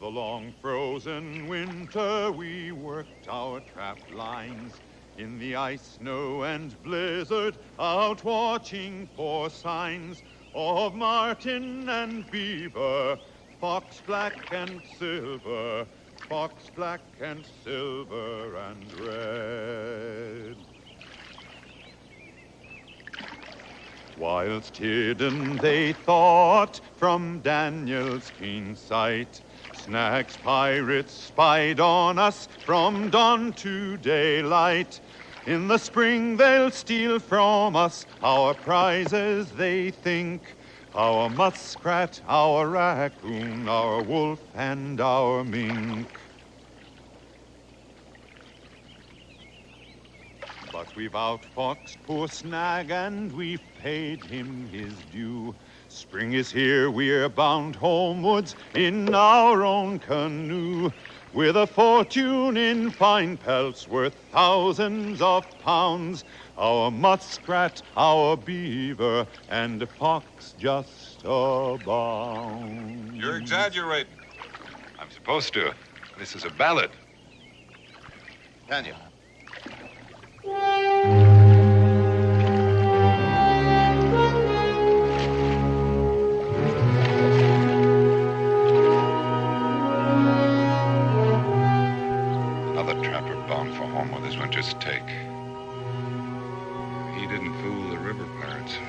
the long frozen winter, we worked our trap lines in the ice, snow, and blizzard, out watching for signs of marten and beaver, fox black and silver, fox black and silver and red. Whilst hidden they thought from Daniel's keen sight, Snag's pirates spied on us from dawn to daylight. In the spring they'll steal from us our prizes, they think, our muskrat, our raccoon, our wolf, and our mink. But we've outfoxed poor Snag, and we've paid him his due. Spring is here, we're bound homewards in our own canoe, with a fortune in fine pelts worth thousands of pounds, our muskrat, our beaver, and fox just abound. You're exaggerating. I'm supposed to. This is a ballad. Daniel. Another trapper bound for home with his winter's take. He didn't fool the river pirates.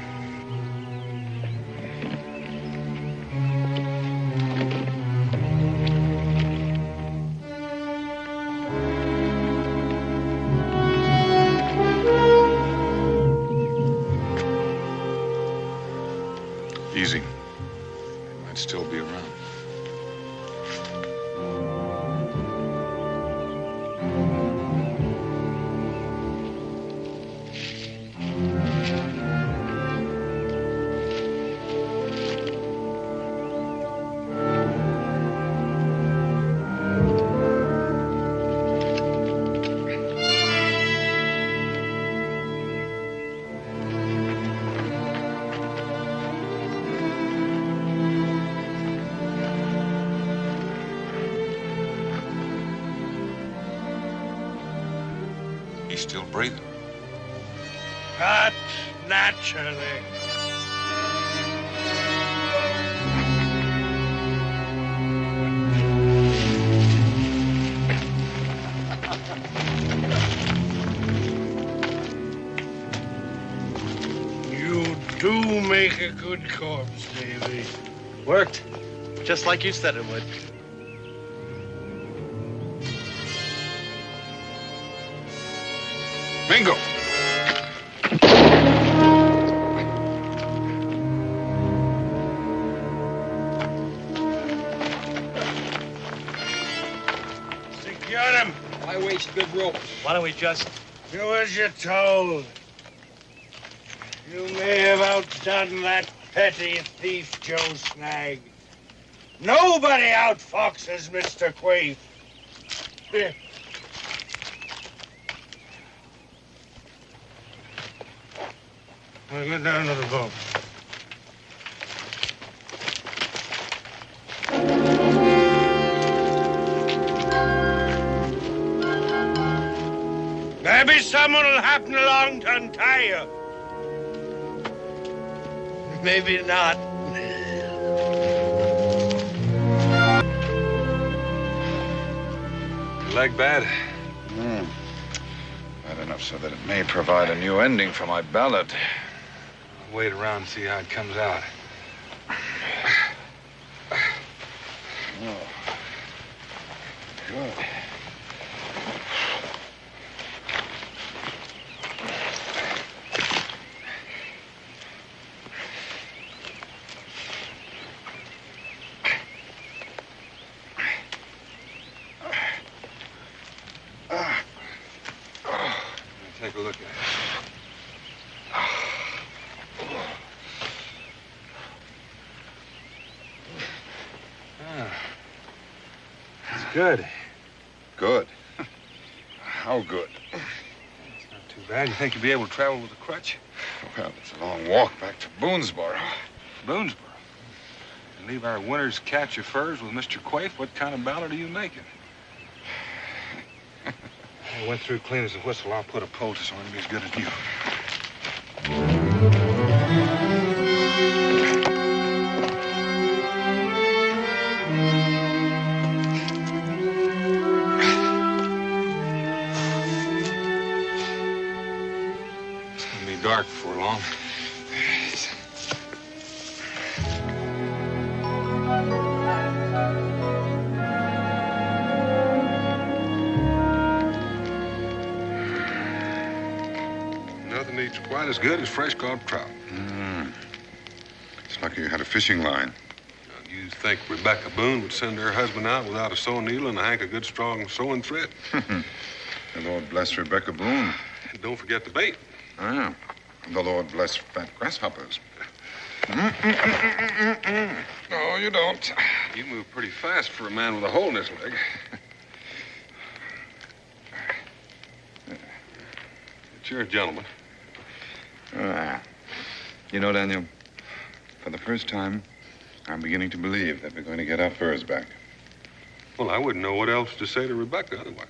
Easy. They might still be around. He's still breathing. Not naturally. You do make a good corpse, Davy. Worked, just like you said it would. Bingo! Secure him. Why waste good rope? Why don't we just... Do as you're told. You may have outdone that petty thief, Joe Snag. Nobody outfoxes Mr. Queef. Here. Now get down to the boat. Maybe someone will happen along to untie you. Maybe not. Your leg bad? Bad enough so that it may provide a new ending for my ballad. I'll wait around and see how it comes out. Oh. Good. Take a look at it. It's good. Good? How good? It's not too bad. You think you'll be able to travel with a crutch? Well, it's a long walk back to Boonesboro. Boonesboro? You leave our winter's catch of furs with Mr. Quaife, what kind of ballad are you making? I went through clean as a whistle. I'll put a poultice on him as good as new. It's gonna be dark before long. Nothing eats quite as good as fresh caught trout. It's lucky you had a fishing line. You think Rebecca Boone would send her husband out without a sewing needle and a hank of good, strong sewing thread? The Lord bless Rebecca Boone. And don't forget the bait. Ah, the Lord bless fat grasshoppers. No, you don't. You move pretty fast for a man with a hole in his leg. It's your gentleman. You know, Daniel, for the first time, I'm beginning to believe that we're going to get our furs back. Well, I wouldn't know what else to say to Rebecca otherwise.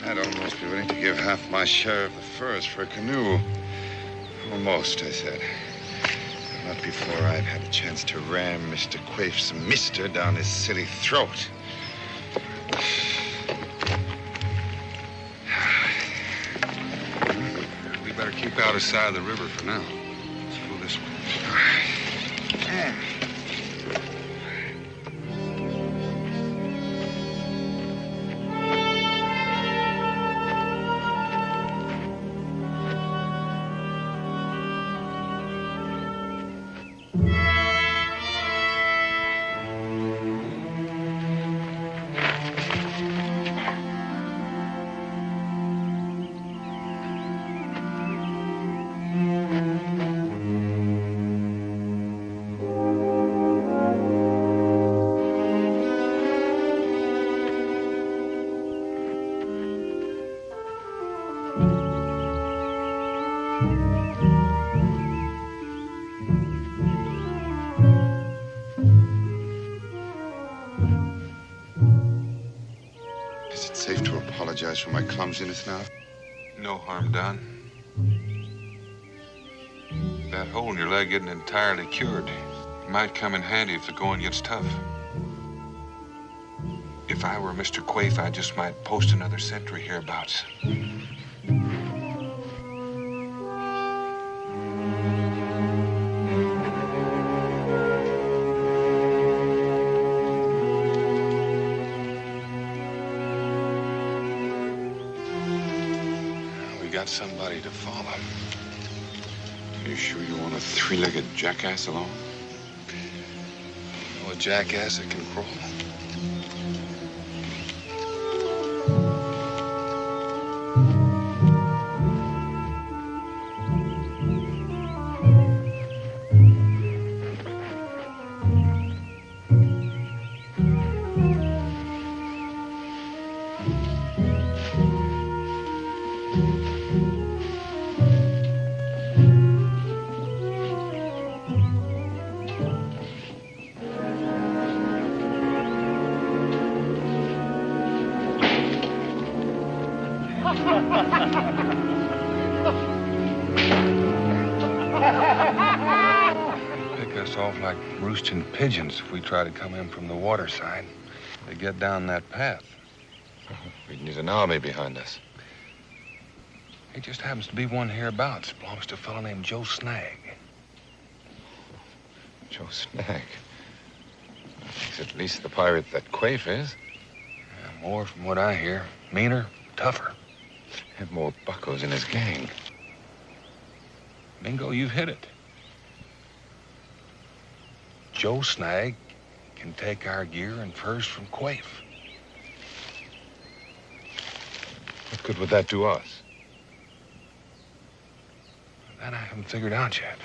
I'd almost be willing to give half my share of the furs for a canoe. Almost, I said. Not before I've had a chance to ram Mr. Quaife's mister down his silly throat. We better keep out of sight of the river for now. Let's go this way. Apologize for my clumsiness now. No harm done. That hole in your leg isn't entirely cured. It might come in handy if the going gets tough. If I were Mr. Quaife, I just might post another sentry hereabouts. Got somebody to follow. Are you sure you want a three-legged jackass along? You know a jackass that can crawl? Pick us off like roosting pigeons if we try to come in from the water side. They get down that path. We'd need an army behind us. He just happens to be one hereabouts. Belongs to a fellow named Joe Snag. Joe Snag? He's at least the pirate that Quaife is. Yeah, more from what I hear. Meaner, tougher. And more buckos in his gang. Bingo, you've hit it. Joe Snag can take our gear and furs from Quaife. What good would that do us? That I haven't figured out yet.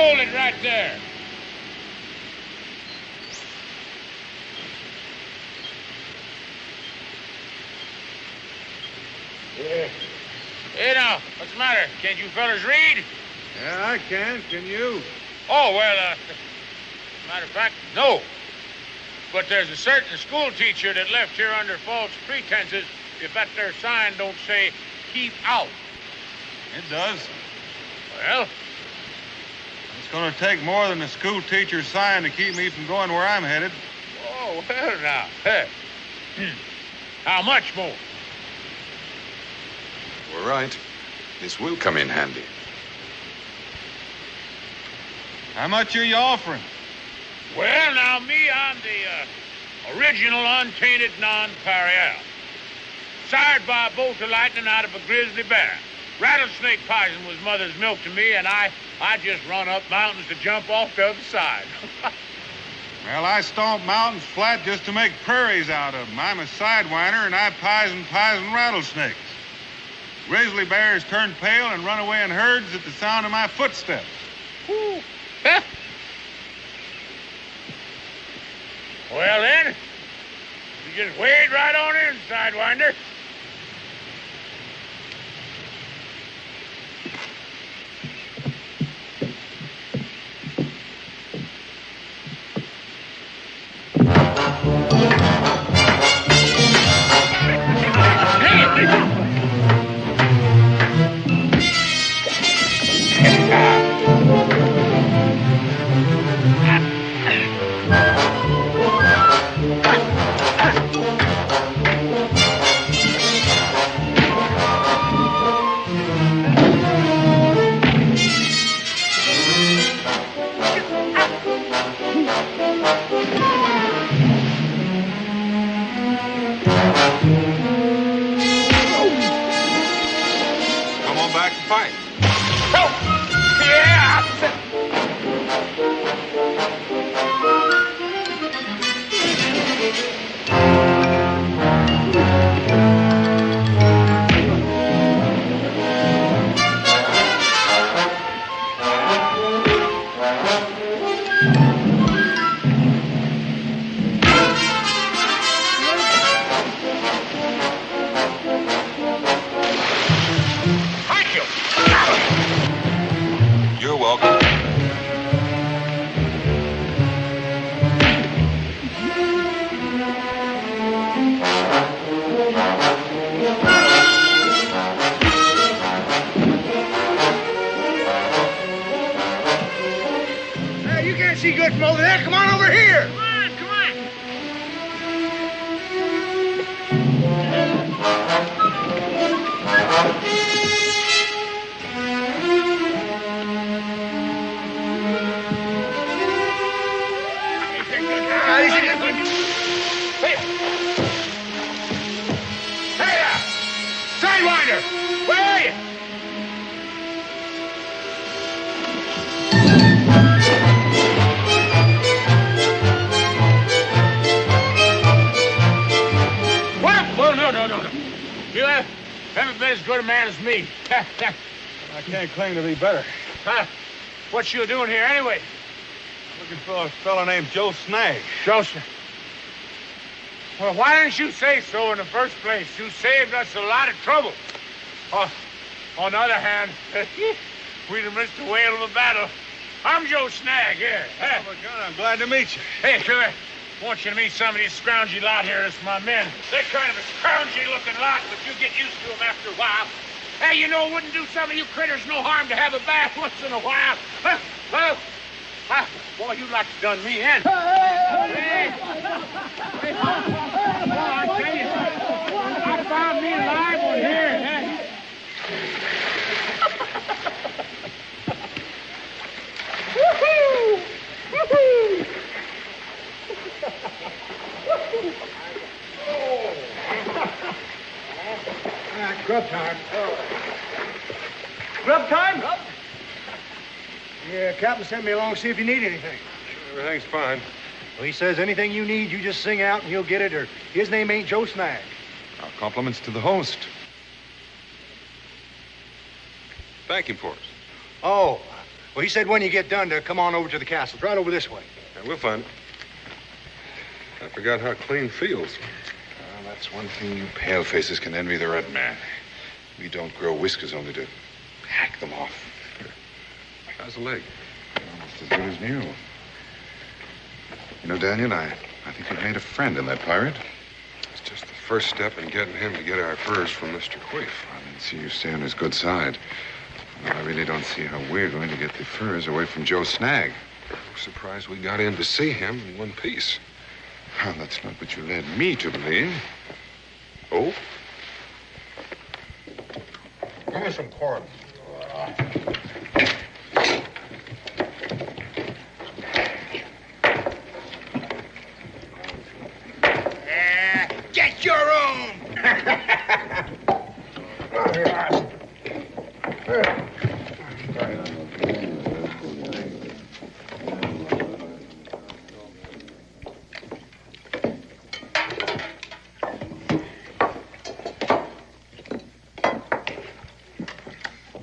hold it right there. Yeah. Hey, now, what's the matter? Can't you fellas read? Yeah, I can. Can you? Oh, well, matter of fact, no. But there's a certain school teacher that left here under false pretenses if that there sign don't say, keep out. It does. Well, It's going to take more than a school teacher's sign to keep me from going where I'm headed. oh, well, now. Hey. How much more? We're right. This will come in handy. How much are you offering? Well, now, me, I'm the original untainted non-parial. Sired by a bolt of lightning out of a grizzly bear. Rattlesnake poison was mother's milk to me, and I just run up mountains to jump off the other side. Well, I stomp mountains flat just to make prairies out of them. I'm a sidewinder, and I poison rattlesnakes. Grizzly bears turn pale and run away in herds at the sound of my footsteps. Whew. Huh? Well, then, you just wade right on in, Sidewinder. Come on back and fight. Oh, yeah! Thank you. You're welcome. Hey, you can't see good from over there. Come on over here. Come on, come on. Hey. Hey there! Sidewinder! Where are you? What? Well, no. You haven't been as good a man as me. I can't claim to be better. What you doing here anyway? Looking for a fellow named Joe Snag. Joseph. Well, why didn't you say so in the first place? You saved us a lot of trouble. On the other hand, we'd have missed a whale of a battle. I'm Joe Snag, here. Hey. Oh, my God, I'm glad to meet you. Hey, Killer. I want you to meet some of these scroungy lot here. That's my men. They're kind of a scroungy-looking lot, but you get used to them after a while. Hey, you know, it wouldn't do some of you critters no harm to have a bath once in a while. Boy, you'd like to done me in. Hey. I tell you, I found me a live one here. Hey. Woohoo! Woohoo! Grub time. Grub time? Yeah, Captain sent me along to see if you need anything. Everything's fine. Well, he says anything you need, you just sing out and he'll get it, or his name ain't Joe Snag. Our compliments to the host. Thank him for us. Oh, Well, he said when you get done to come on over to the castle. Right over this way. Yeah, we'll find it. I forgot how clean feels. Well, that's one thing you palefaces can envy the red man. We don't grow whiskers only to hack them off. How's the leg? Almost as good as new. You know, Daniel, I think we've made a friend in that pirate. It's just the first step in getting him to get our furs from Mr. Queef. I didn't see you stay on his good side. Well, I really don't see how we're going to get the furs away from Joe Snag. I'm surprised we got in to see him in one piece. Well, that's not what you led me to believe. Oh? Give me some corn. Get your own!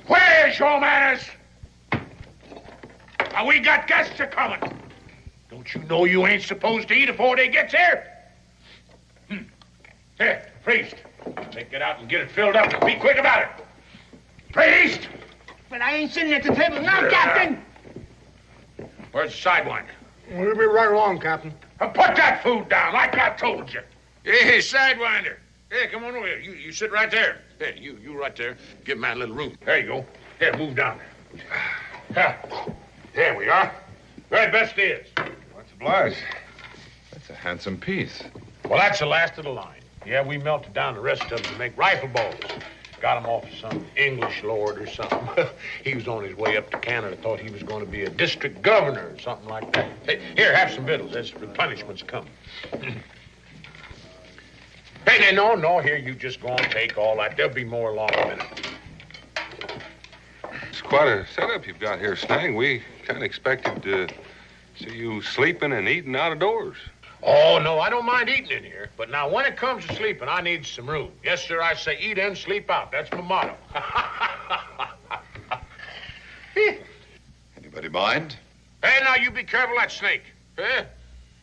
Where's your manners? Now, we got guests a coming. Don't you know you ain't supposed to eat before they gets here? Here, priest. Take it out and get it filled up. Be quick about it. Priest! But I ain't sitting at the table now, Captain. Where's the Sidewinder? We'll be right along, Captain. Put that food down like I told you. Hey, Sidewinder. Hey, come on over here. You sit right there. Hey, you right there. Give man a little room. There you go. Here, move down there. There we are. Very best is. What's obliged? That's a handsome piece. Well, that's the last of the line. Yeah, we melted down the rest of them to make rifle balls. Got them off of some English lord or something. He was on his way up to Canada, thought he was going to be a district governor or something like that. Hey, here, have some victuals. There's replenishments coming. Hey, no, here, you just go and take all that. There'll be more along in a minute. It's quite a setup you've got here, Snag. We kind of expected to see you sleeping and eating out of doors. Oh, no, I don't mind eating in here. But now, when it comes to sleeping, I need some room. Yes, sir, I say eat in, sleep out. That's my motto. Anybody mind? Hey, now, you be careful of that snake. Eh?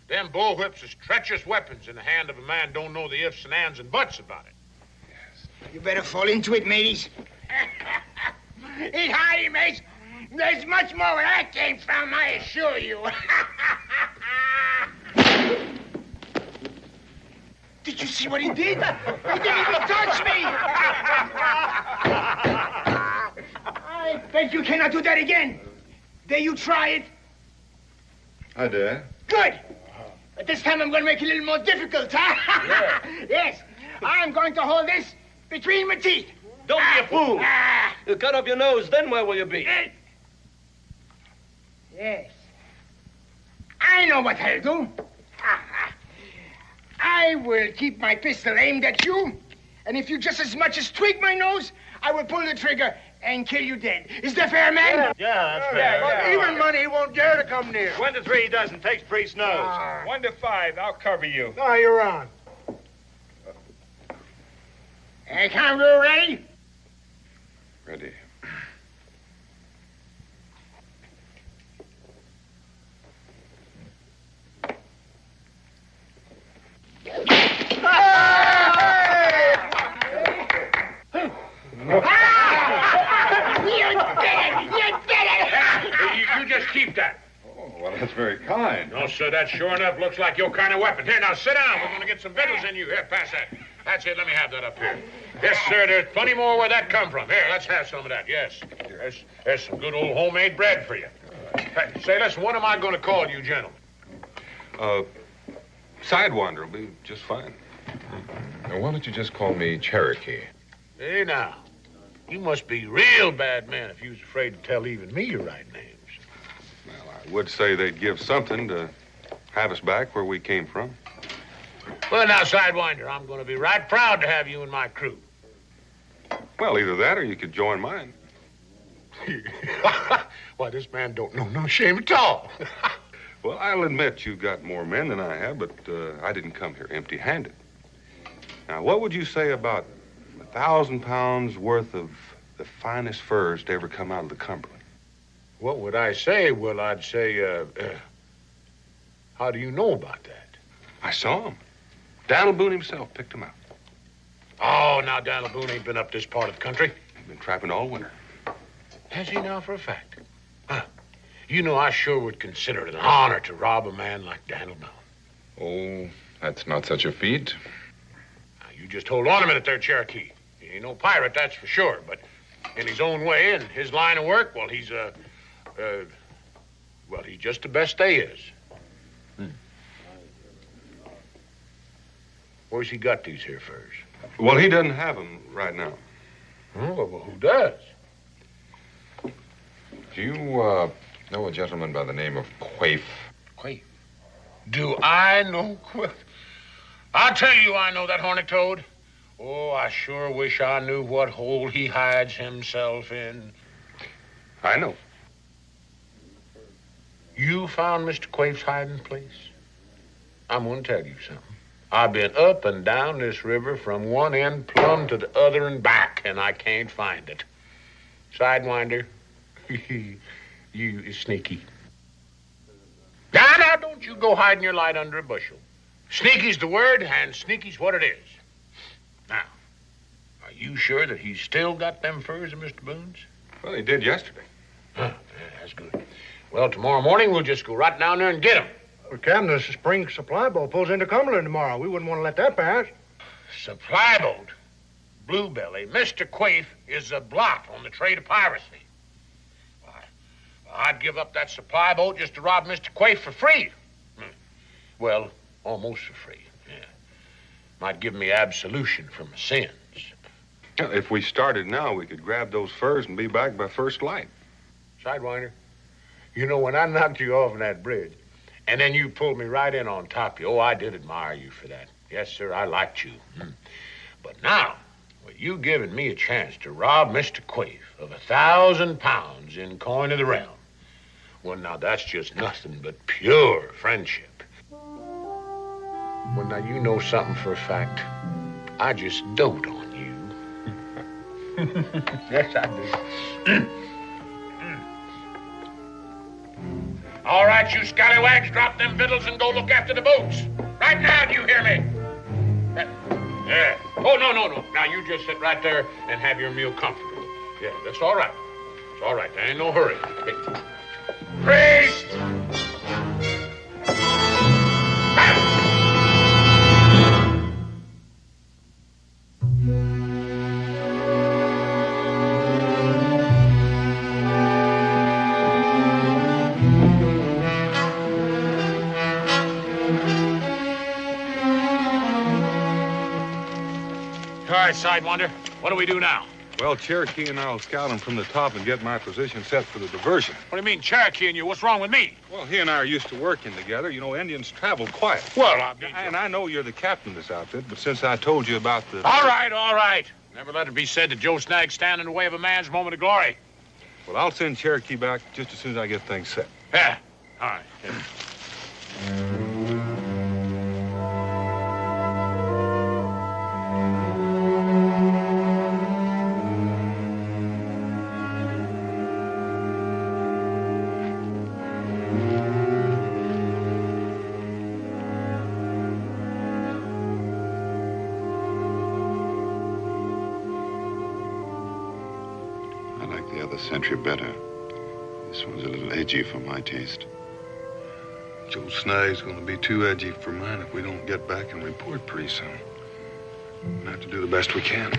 Them bullwhips is treacherous weapons in the hand of a man don't know the ifs and ands and buts about it. You better fall into it, mateys. Eat hearty, mates. There's much more where that came from, I assure you. Did you see what he did? He didn't even touch me! I bet you cannot do that again. Dare you try it? I dare. Good. But this time I'm going to make it a little more difficult, huh? Yeah. Yes. I'm going to hold this between my teeth. Don't be a fool. You'll cut off your nose, then where will you be? Yes. I know what I'll do. I will keep my pistol aimed at you, and if you just as much as tweak my nose, I will pull the trigger and kill you dead. Is that fair, man? Yeah, that's fair. Even money won't dare to come near. 1 to 3 doesn't. Takes priest's nose. 1 to 5, I'll cover you. Oh, you're on. Hey, Congo, ready? Ready. You just keep that. Oh, well, that's very kind. No, sir, that sure enough looks like your kind of weapon. Here, now, sit down. We're going to get some victuals in you. Here, pass that. That's it. Let me have that up here. Yes, sir, there's plenty more where that come from. Here, let's have some of that. Yes. There's some good old homemade bread for you. Hey, say, listen, what am I going to call you, gentlemen? Sidewinder will be just fine. Now, why don't you just call me Cherokee? Hey, now, you must be real bad man if you was afraid to tell even me your right names. Well, I would say they'd give something to have us back where we came from. Well, now, Sidewinder, I'm going to be right proud to have you in my crew. Well, either that or you could join mine. Why, this man don't know no shame at all. Well, I'll admit you've got more men than I have, but I didn't come here empty-handed. Now, what would you say about 1,000 pounds worth of the finest furs to ever come out of the Cumberland? What would I say? Well, I'd say, how do you know about that? I saw him. Daniel Boone himself picked him up. Oh, now Daniel Boone ain't been up this part of the country. He's been trapping all winter. Has he now for a fact? Huh. You know, I sure would consider it an honor to rob a man like Daniel Boone. Oh, that's not such a feat. Now, you just hold on a minute there, Cherokee. He ain't no pirate, that's for sure, but in his own way and his line of work, well, he's just the best they is. Where's he got these here furs? Well, he doesn't have them right now. Oh, well, who does? Do you, know a gentleman by the name of Quaife? Quaife? Do I know Quaife? I'll tell you I know that horny toad. Oh, I sure wish I knew what hole he hides himself in. I know. You found Mr. Quaife's hiding place? I'm going to tell you something. I've been up and down this river from one end plumb to the other and back, and I can't find it. Sidewinder, you is sneaky. Now, don't you go hiding your light under a bushel. Sneaky's the word, and sneaky's what it is. Now, are you sure that he's still got them furs of Mr. Boone's? Well, he did yesterday. Huh, yeah, that's good. Well, tomorrow morning we'll just go right down there and get him. Well, Captain, the spring supply boat pulls into Cumberland tomorrow. We wouldn't want to let that pass. Supply boat? Bluebelly, Mr. Quaife is a blot on the trade of piracy. Why, I'd give up that supply boat just to rob Mr. Quaife for free. Well, almost for free, yeah. Might give me absolution from my sins. Well, if we started now, we could grab those furs and be back by first light. Sidewinder, you know, when I knocked you off that bridge, and then you pulled me right in on top of you, oh, I did admire you for that. Yes, sir, I liked you. But now, with you giving me a chance to rob Mr. Quaife of 1,000 pounds in coin of the realm, well, now, that's just nothing but pure friendship. Well, now, you know something for a fact. I just dote on you. Yes, I do. All right, you scallywags, drop them victuals and go look after the boats. Right now, do you hear me? Yeah. Oh, no. Now, you just sit right there and have your meal comfortable. Yeah, that's all right. It's all right. There ain't no hurry. Hey. Priest! All right, Sidewinder, what do we do now? Well, Cherokee and I'll scout him from the top and get my position set for the diversion. What do you mean, Cherokee and you? What's wrong with me? Well, he and I are used to working together. You know, Indians travel quiet. Well, I mean... And I know you're the captain of this outfit, but since I told you about the... All right. Never let it be said that Joe Snag stand in the way of a man's moment of glory. Well, I'll send Cherokee back just as soon as I get things set. Yeah, all right. Yeah. Century better. This one's a little edgy for my taste. Joe Snag's gonna be too edgy for mine if we don't get back and report pretty soon. We'll have to do the best we can.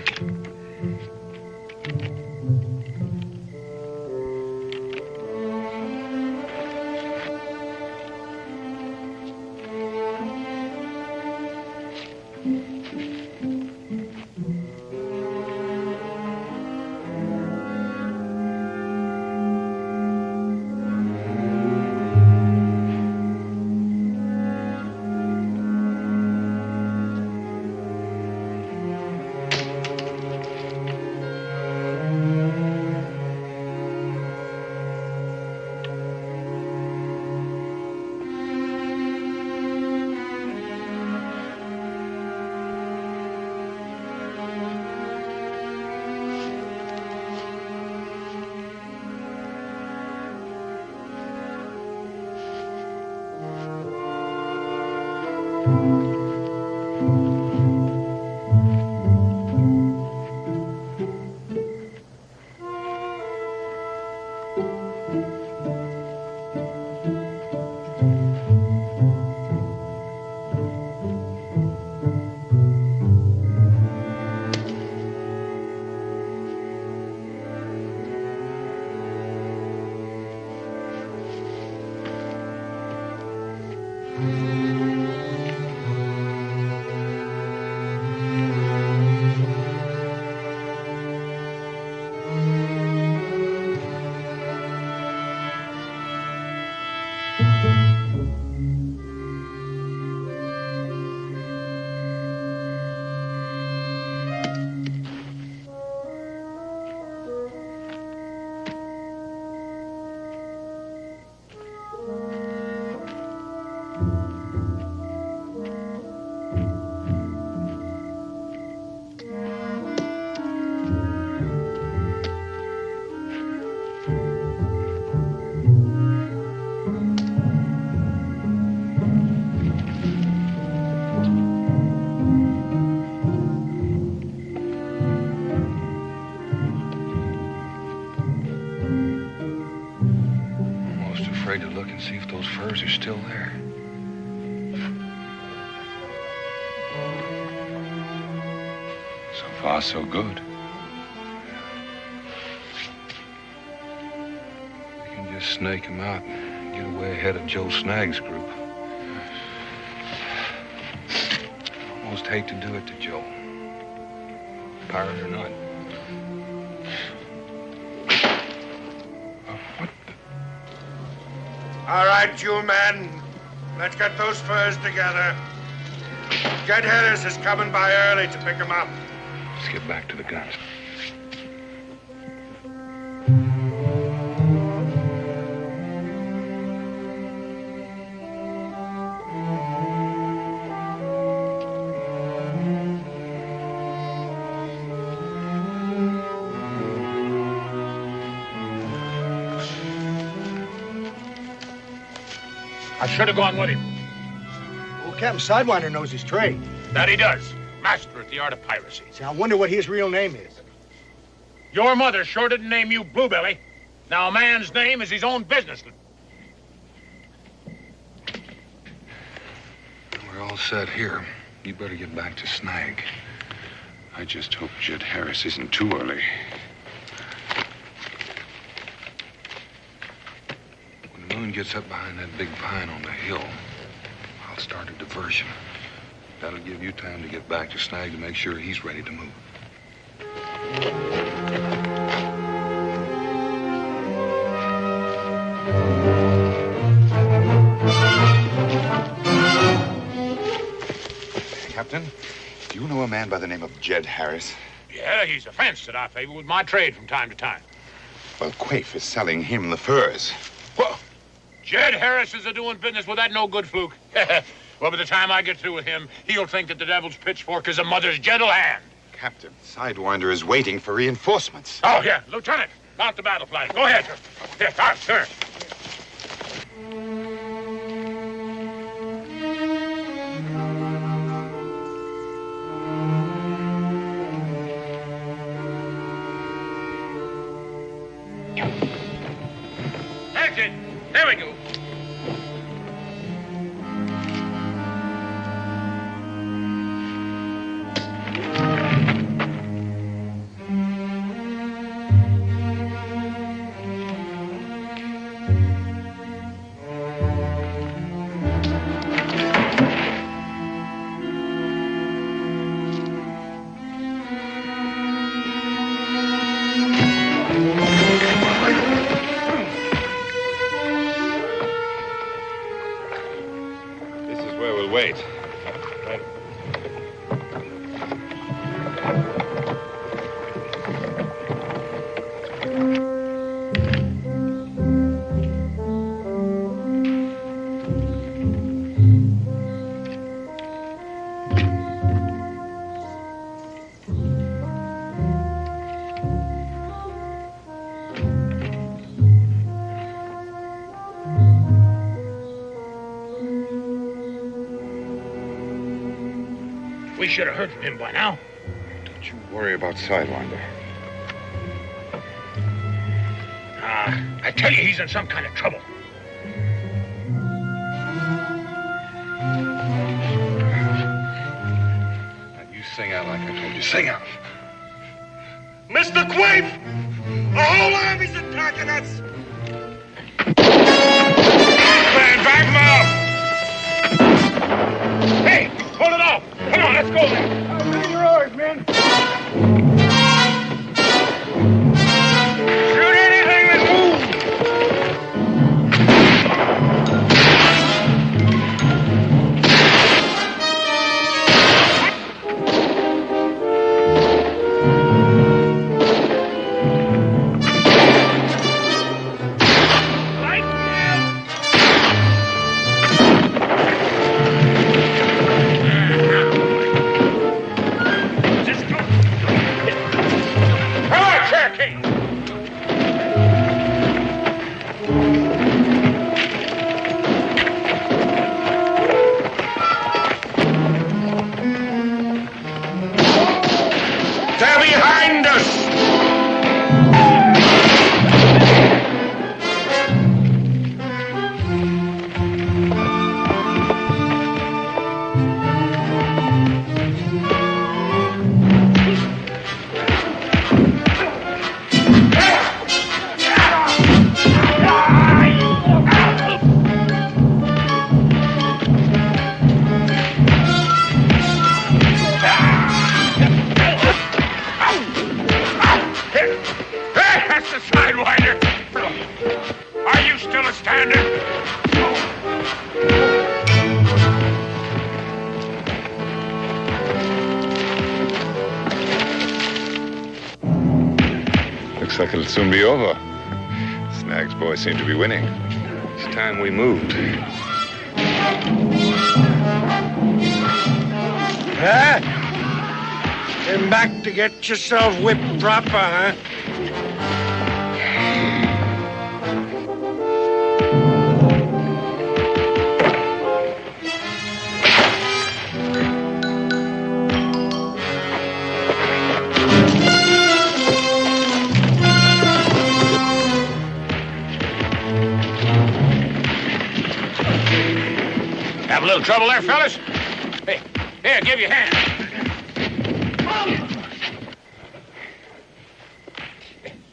To look and see if those furs are still there. So far, so good. We can just snake him out and get away ahead of Joe Snag's group. I almost hate to do it to Joe. Pirate or not. All right, you men. Let's get those furs together. Jed Harris is coming by early to pick them up. Let's get back to the guns. I should have gone with him. Well, Captain Sidewinder knows his trade. That he does. Master at the art of piracy. See, I wonder what his real name is. Your mother sure didn't name you Bluebelly. Now, a man's name is his own business. We're all set here. You better get back to Snag. I just hope Jed Harris isn't too early. When the moon gets up behind that big pine on the hill, I'll start a diversion. That'll give you time to get back to Snag to make sure he's ready to move. Captain, do you know a man by the name of Jed Harris? Yeah, he's a fence that I favor with my trade from time to time. Well, Quaife is selling him the furs. What? Jed Harris is a-doing business with that no-good fluke. Well, by the time I get through with him, he'll think that the devil's pitchfork is a mother's gentle hand. Captain, Sidewinder is waiting for reinforcements. Oh, yeah. Lieutenant, mount the battle flag. Go ahead. Here, sir. That's it. There we go. Wait. We should have heard from him by now. Don't you worry about Sidewinder. I tell you, he's in some kind of trouble. Now, you sing out like I told you. Sing out. Mr. Quaif! The whole army's attacking us! Man, back him up! Hey, pull it off! Come on, let's go then. Bring your oars, men. Shoot anything that moves! They're behind us! That's the Sidewinder! Are you still a standing? Looks like it'll soon be over. Snag's boys seem to be winning. It's time we moved. Huh? Came back to get yourself whipped proper, huh? Have a little trouble there, fellas? Hey, here, give you a hand.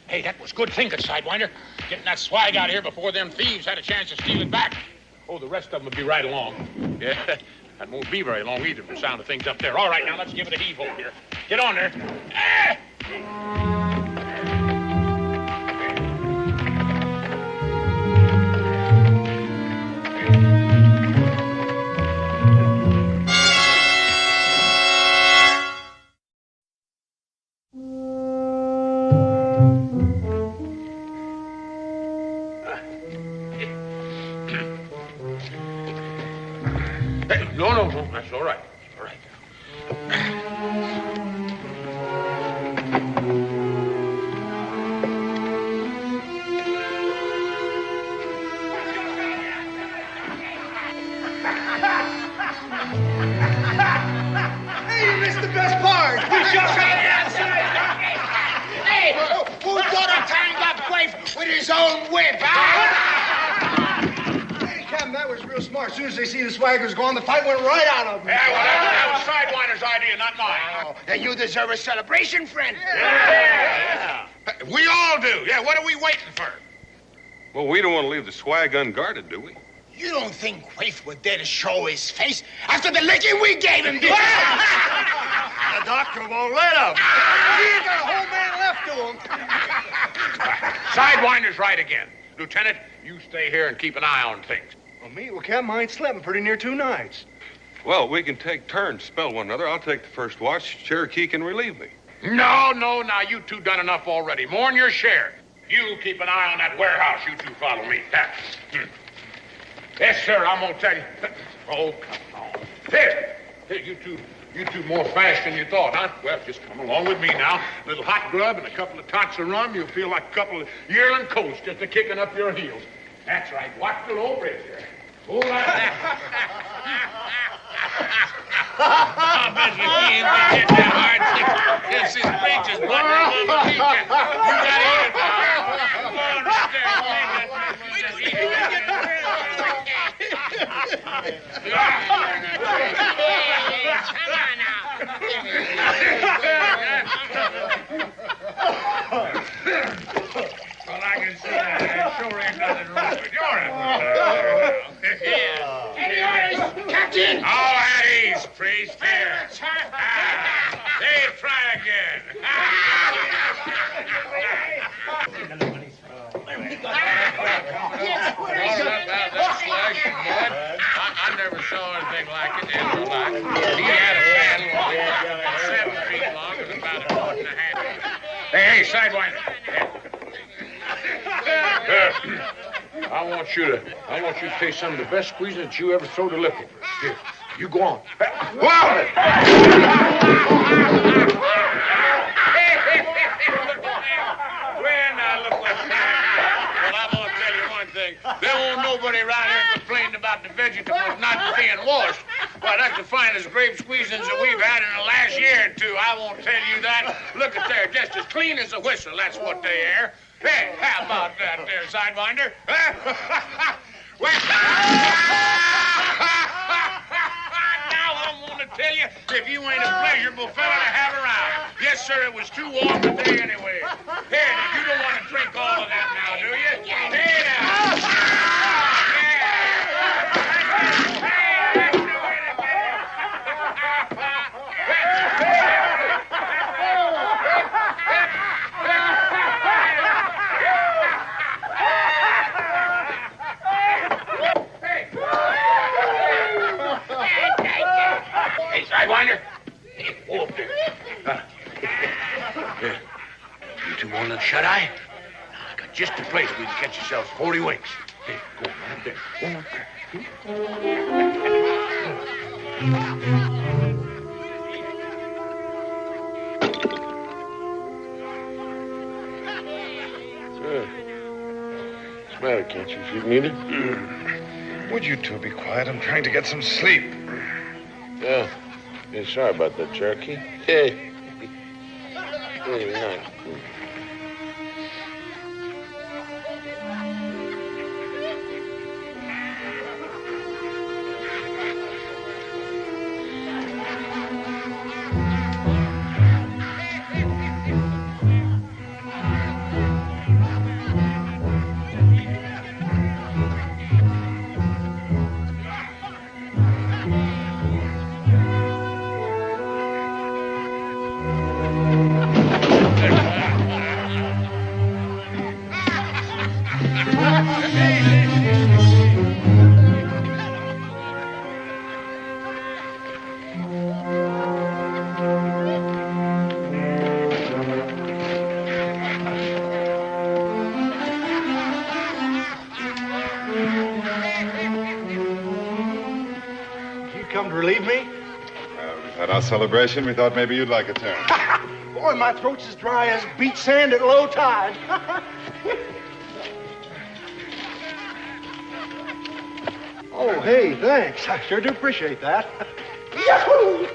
Hey, that was good thinking, Sidewinder. Getting that swag out here before them thieves had a chance to steal it back. Oh, the rest of them will be right along. Yeah, that won't be very long either from the sound of things up there. All right, now let's give it a heave over here. Get on there. Ah! Hey, no, that's all right. All right. Hey, you missed the best part. Hey, who thought of tying up Quaif with his own whip, huh? Hey, Captain, that was real smart. As soon as they see the swaggers gone, the fight went right out of them. Yeah, well, that was Sidewinder's idea, not mine. Oh, then you deserve a celebration, friend. Yeah. We all do. Yeah, what are we waiting for? Well, we don't want to leave the swag unguarded, do we? You don't think Quaif would dare to show his face after the licking we gave him? The doctor won't let him. He ain't got a whole man left to him. Sidewinder's right again. Lieutenant, you stay here and keep an eye on things. Well, me? Well, Captain, I ain't slept in pretty near 2 nights. Well, we can take turns, spell one another. I'll take the first watch. Cherokee can relieve me. No, now you two done enough already. More than your share. You keep an eye on that warehouse. You two follow me. Yes, sir, I'm gonna tell you. Oh, come on. Here, you two more fast than you thought, huh? Well, just come along with me now. A little hot grub and a couple of tots of rum. You'll feel like a couple of yearling colts just a-kicking up your heels. That's right. Watch the low bridge there. Hold that. I bet you he ain't gonna get that hard. It's his breeches buttoning on the teacher. You gotta eat it. Come on upstairs. Well, I can see that. There sure ain't nothing wrong with your Any orders, Captain? all at ease, priest. Here. They try again. I never saw anything like it in my life. He had a saddle 7 feet long and about a foot and a half. Hey, Sidewinder. I want you to taste some of the best squeezing that you ever throwed a liquor. Here, you go on. Well, now look what's happening. Well, I'm gonna tell you one thing. There won't nobody around here complaining about the vegetables not being washed. Well, that's the finest grape squeezings that we've had in the last year or two. I won't tell you that. Look at there, just as clean as a whistle. That's what they are. Hey, how about that there, Sidewinder? Well, now I'm going to tell you, if you ain't a pleasurable fella to have around. Yes, sir, it was too warm today anyway. Here, you don't want to drink all of that now, do you? Hey, now. Hey, Sidewinder. Hey, go up there. Here. You two want a little shut-eye? I got just the place where you can catch yourselves 40 winks. Hey, go on right up there. Go on up there. What's the matter? Can't you sleep neither? Would you two be quiet? I'm trying to get some sleep. Yeah. Sorry about that, Cherokee. Hey. Hey, night. Our celebration, we thought maybe you'd like a turn. Boy, my throat's as dry as beach sand at low tide. Oh, hey, thanks. I sure do appreciate that. Yahoo!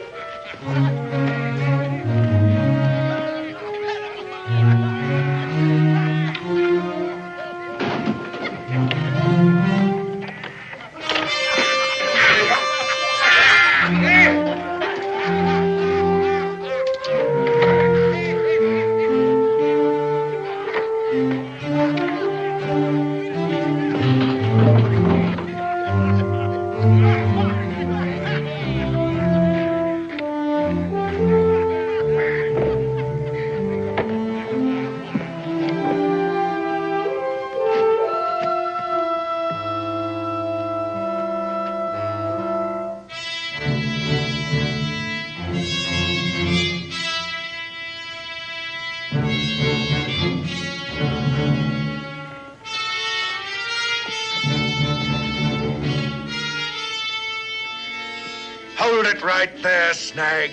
Hold it right there, Snag.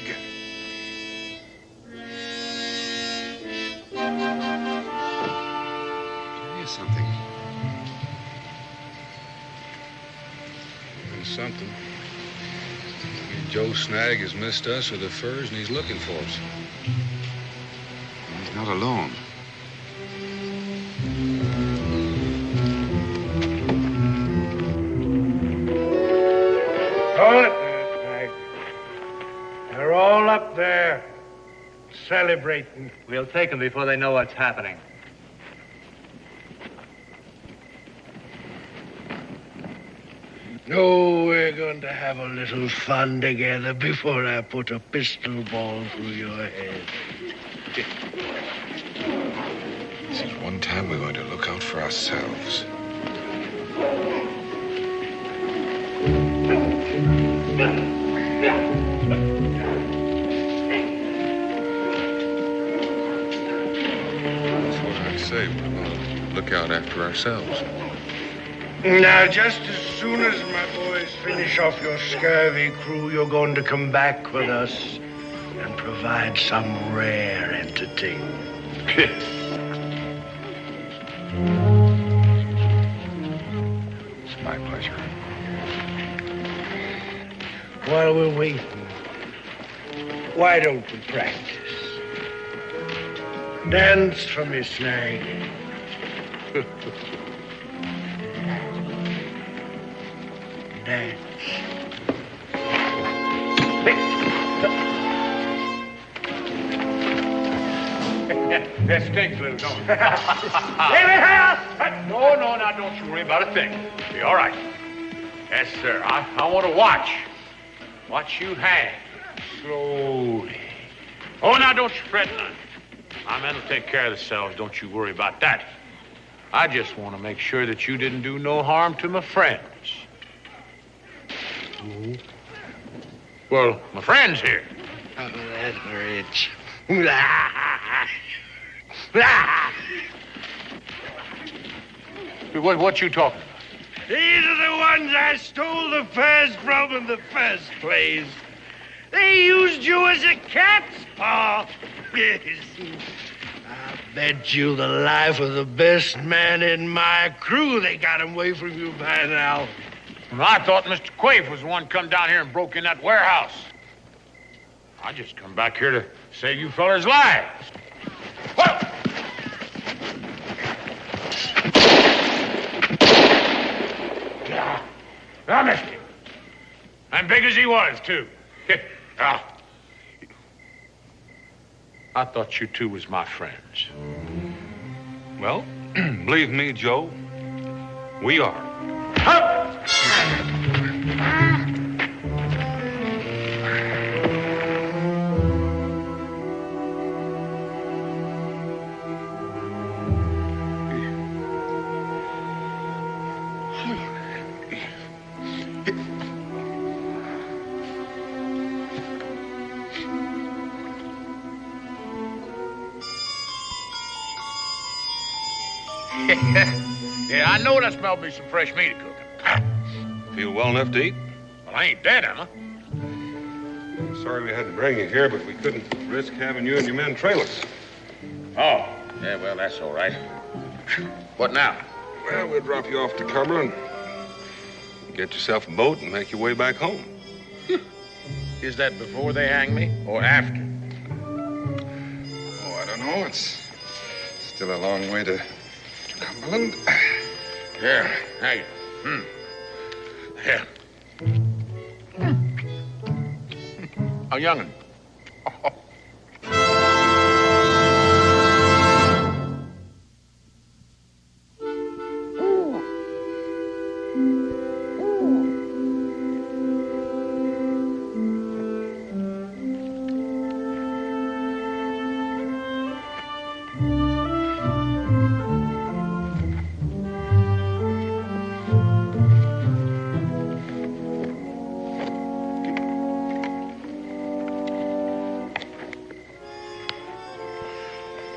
Tell you something. Something. Joe Snag has missed us or the furs, and he's looking for us. He's not alone. Hold it there, Snag. They're all up there, celebrating. We'll take them before they know what's happening. No, we're going to have a little fun together before I put a pistol ball through your head. This is one time we're going to look out for ourselves. That's what I say. We're going to look out after ourselves. Now, just as soon as my boys finish off your scurvy crew, you're going to come back with us and provide some rare entertainment. It's my pleasure. While we're waiting, why don't we practice? Dance for me, Snag. Dance. That stinks, little, don't it? Leave it here! No, now don't you worry about a thing. Be all right. Yes, sir. I want to watch. Watch you hang. Slowly. Oh, now don't you fret none. My men will take care of themselves. Don't you worry about that. I just want to make sure that you didn't do no harm to my friends. Well, my friend's here. Oh, that's rich. What you talking about? These are the ones I stole the furs from in the first place. They used you as a cat's paw. Yes. I bet you the life of the best man in my crew they got him away from you by now. Well, I thought Mr. Quaife was the one come down here and broke in that warehouse. I just come back here to save you fellers' lives. Whoa! I missed him. And big as he was, too. I thought you two was my friends. Well, believe me, Joe, we are. Yeah, I know that smelled me some fresh meat cooking. Feel well enough to eat? Well, I ain't dead, am I? Sorry we had to bring you here, but we couldn't risk having you and your men trail us. Oh, yeah, well, that's all right. What now? Well, we'll drop you off to Cumberland. Get yourself a boat and make your way back home. Is that before they hang me or after? Oh, I don't know. It's still a long way to Cumberland. Yeah, hang it. Yeah. A young'un.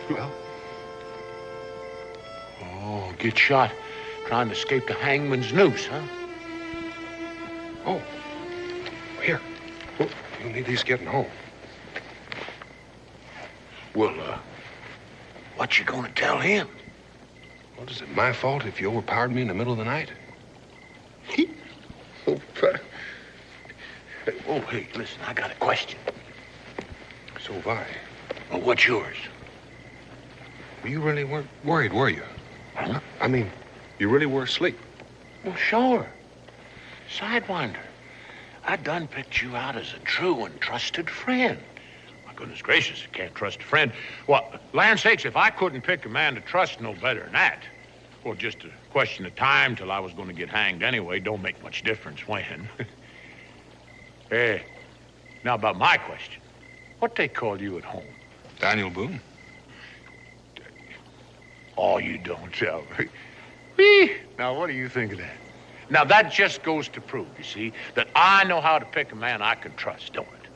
Well? Oh, get shot trying to escape the hangman's noose, huh? Oh, here. Oh, you'll need these getting home. Well, what you gonna tell him? Well, is it my fault if you overpowered me in the middle of the night? Oh, Hey, listen, I got a question. So have I. Well, what's yours? Well, you really weren't worried, were you? Huh? I mean, you really were asleep. Well, sure. Sidewinder, I done picked you out as a true and trusted friend. My goodness gracious, you can't trust a friend. Well, land sakes, if I couldn't pick a man to trust no better than that, well, just a question of time till I was going to get hanged anyway. Don't make much difference when. Hey, now about my question. What they call you at home? Daniel Boone. Oh, you don't tell me. Whee! Now, what do you think of that? Now, that just goes to prove, you see, that I know how to pick a man I can trust, don't it?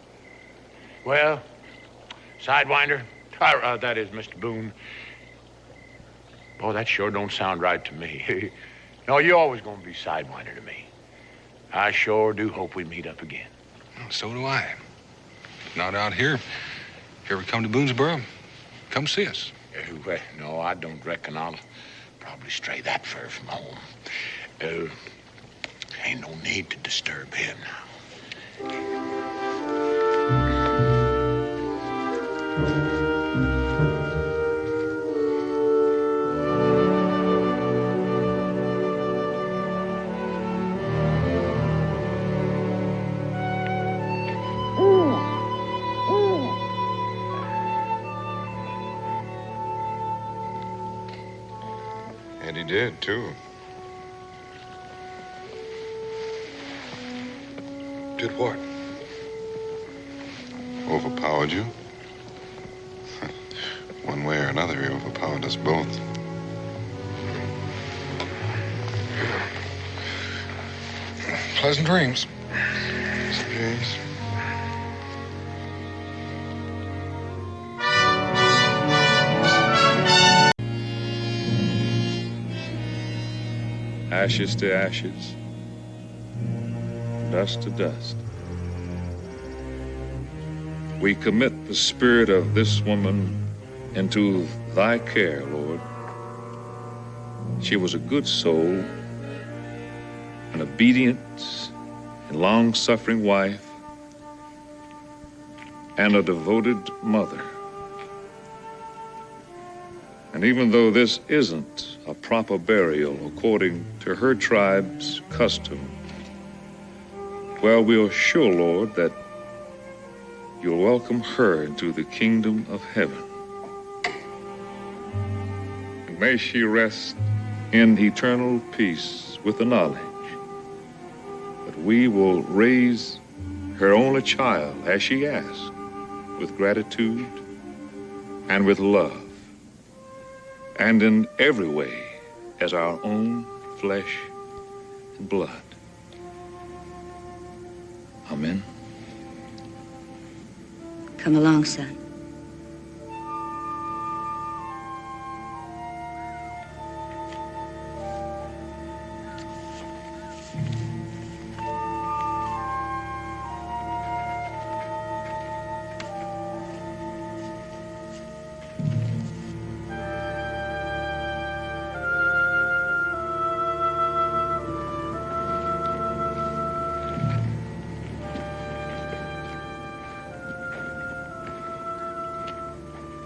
Well, Sidewinder, that is Mr. Boone. Boy, that sure don't sound right to me. No, you're always going to be Sidewinder to me. I sure do hope we meet up again. Well, so do I. If not out here, here we come to Boonesboro. Come see us. Well, no, I don't reckon I'll probably stray that far from home. Ain't no need to disturb him now. And he did, too. Did what? Overpowered you. One way or another, he overpowered us both. Pleasant dreams. Yes. Ashes to ashes, dust to dust. We commit the spirit of this woman into thy care, Lord. She was a good soul, an obedient and long-suffering wife, and a devoted mother. And even though this isn't a proper burial according to her tribe's custom, well, we're sure, Lord, that you'll welcome her into the kingdom of heaven. And may she rest in eternal peace with the knowledge that we will raise her only child as she asked, with gratitude and with love, and in every way as our own flesh and blood. Amen. Come along, son.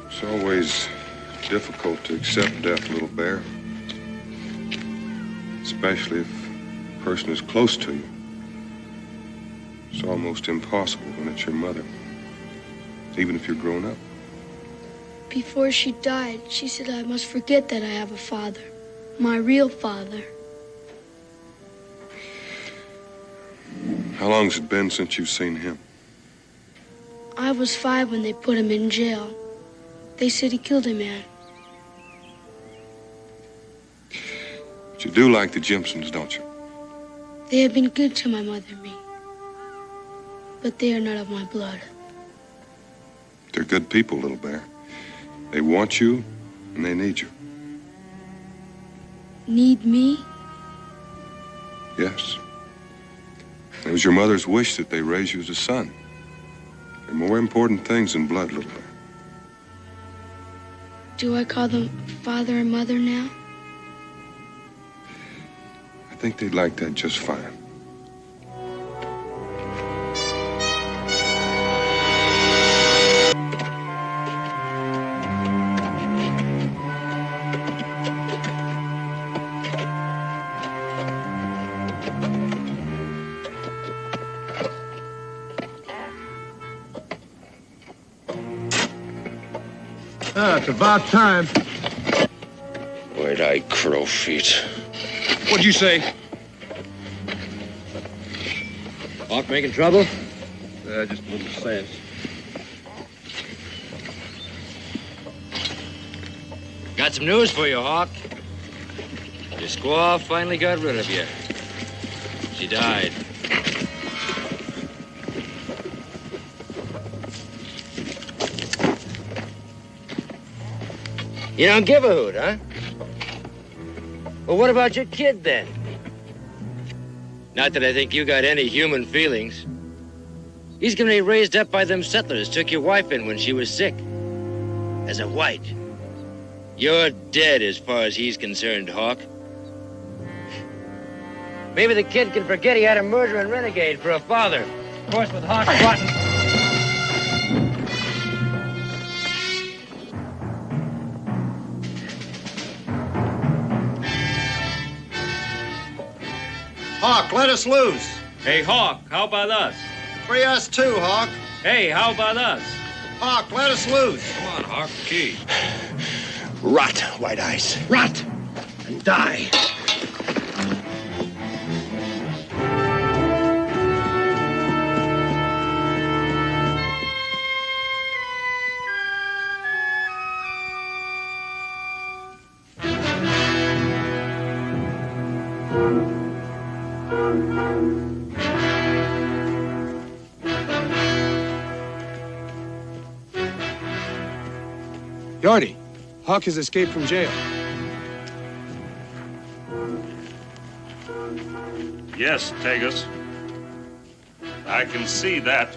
It's always difficult to accept death, little bear. Especially if a person is close to you. It's almost impossible when it's your mother. Even if you're grown up. Before she died, she said I must forget that I have a father. My real father. How long has it been since you've seen him? I was 5 when they put him in jail. They said he killed a man. But you do like the Jimsons, don't you? They have been good to my mother and me. But they are not of my blood. They're good people, little bear. They want you, and they need you. Need me? Yes. It was your mother's wish that they raise you as a son. There are more important things than blood, little bear. Do I call them father and mother now? I think they'd like that just fine. It's about time. White-eyed crow feet. What'd you say? Hawk making trouble? Just a little sense. Got some news for you, Hawk. Your squaw finally got rid of you. She died. You don't give a hoot, huh? Well, what about your kid, then? Not that I think you got any human feelings. He's gonna be raised up by them settlers took your wife in when she was sick. As a white. You're dead as far as he's concerned, Hawk. Maybe the kid can forget he had a murdering renegade for a father. Of course, with Hawk rotten. Hawk, let us loose. Hey, Hawk, how about us? Free us too, Hawk. Hey, how about us? Hawk, let us loose. Come on, Hawk. Key. Rot, White Eyes. Rot and die. Yardy, Hawk has escaped from jail. Yes, Tegus. I can see that.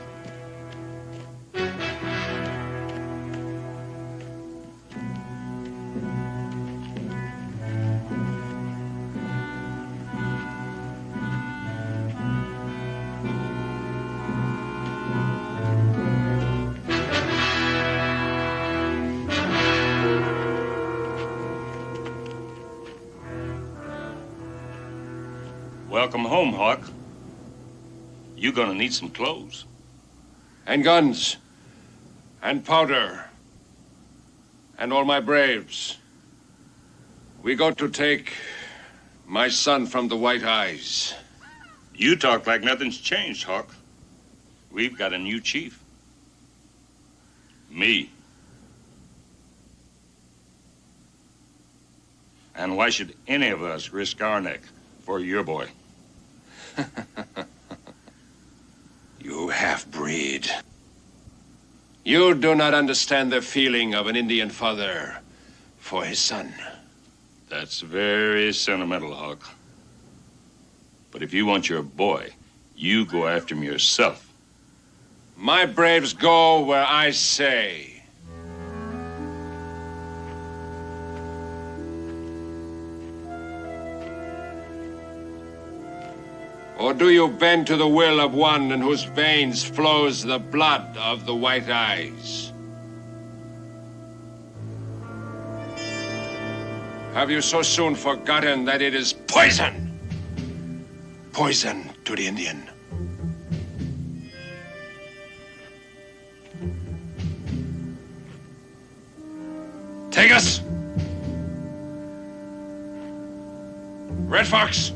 Welcome home, Hawk. You're gonna need some clothes. And guns. And powder. And all my braves. We go to take my son from the White Eyes. You talk like nothing's changed, Hawk. We've got a new chief. Me. And why should any of us risk our neck for your boy? You half-breed. You do not understand the feeling of an Indian father for his son. That's very sentimental, Hawk. But if you want your boy, you go after him yourself. My braves go where I say. Or do you bend to the will of one in whose veins flows the blood of the White Eyes? Have you so soon forgotten that it is poison? Poison to the Indian. Take us! Red Fox!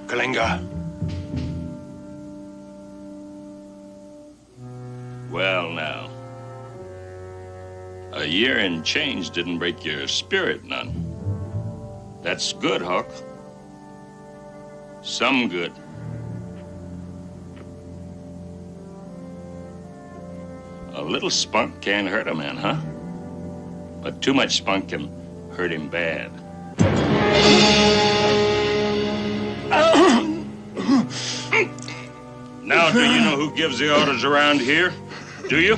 Kalinga. Well, now. A year and change didn't break your spirit none. That's good, Hawk. Some good. A little spunk can't hurt a man, huh? But too much spunk can hurt him bad. Now, do you know who gives the orders around here? Do you?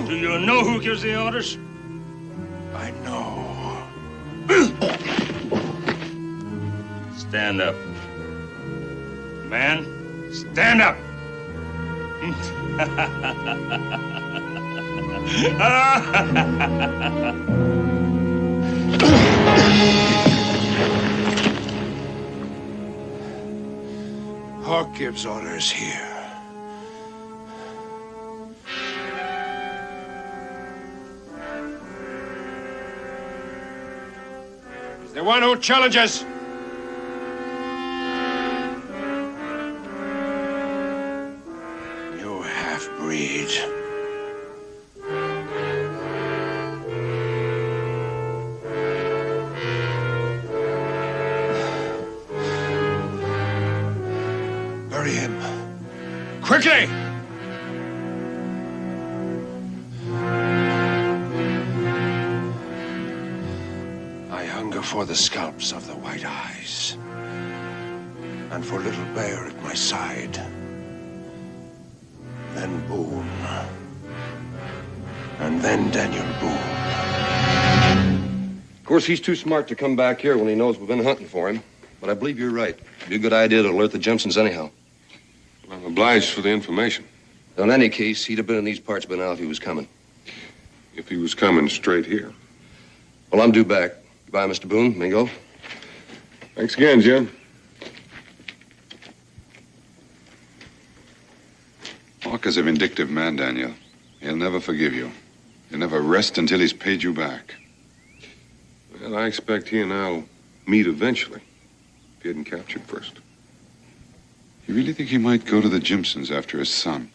Do you know who gives the orders? I know. Stand up. Man, stand up. Hawk gives orders here. The one who challenges. You half-breed. Bury him. Quickly! I hunger for the scalps of the White Eyes, and for Little Bear at my side. Then Boone. And then Daniel Boone. Of course, he's too smart to come back here when he knows we've been hunting for him. But I believe you're right. It'd be a good idea to alert the Jimsons anyhow. I'm obliged for the information. In any case, he'd have been in these parts by now if he was coming. If he was coming straight here. Well, I'm due back. Goodbye, Mr. Boone. Mingo. Thanks again, Jim. Hawk is a vindictive man, Daniel. He'll never forgive you. He'll never rest until he's paid you back. Well, I expect he and I'll meet eventually. If he hadn't captured first. You really think he might go to the Jimsons after his son?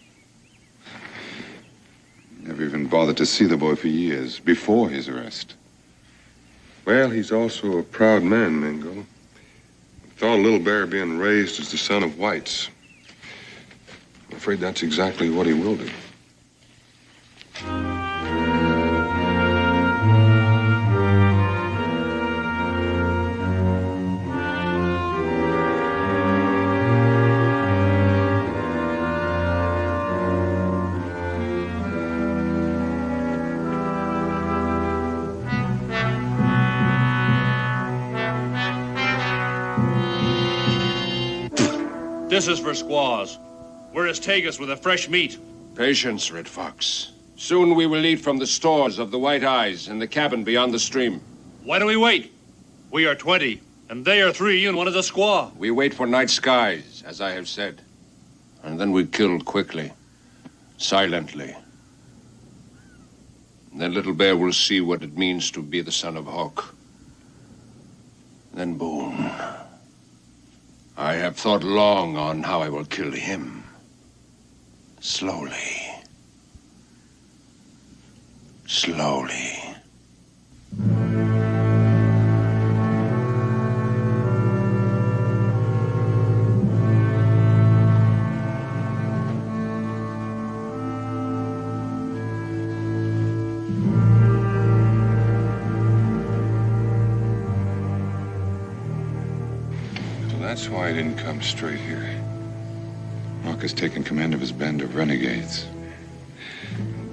Never even bothered to see the boy for years, before his arrest. Well, he's also a proud man, Mingo. Thought of Little Bear being raised as the son of whites. I'm afraid that's exactly what he will do. This is for squaws. Where is Tagus with the fresh meat? Patience, Red Fox. Soon we will eat from the stores of the White Eyes in the cabin beyond the stream. Why do we wait? We are 20, and they are 3, and one is a squaw. We wait for night skies, as I have said. And then we kill quickly, silently. And then Little Bear will see what it means to be the son of Hawk. Then Boone. I have thought long on how I will kill him. Slowly. Slowly. That's why he didn't come straight here. Hawk has taken command of his band of renegades.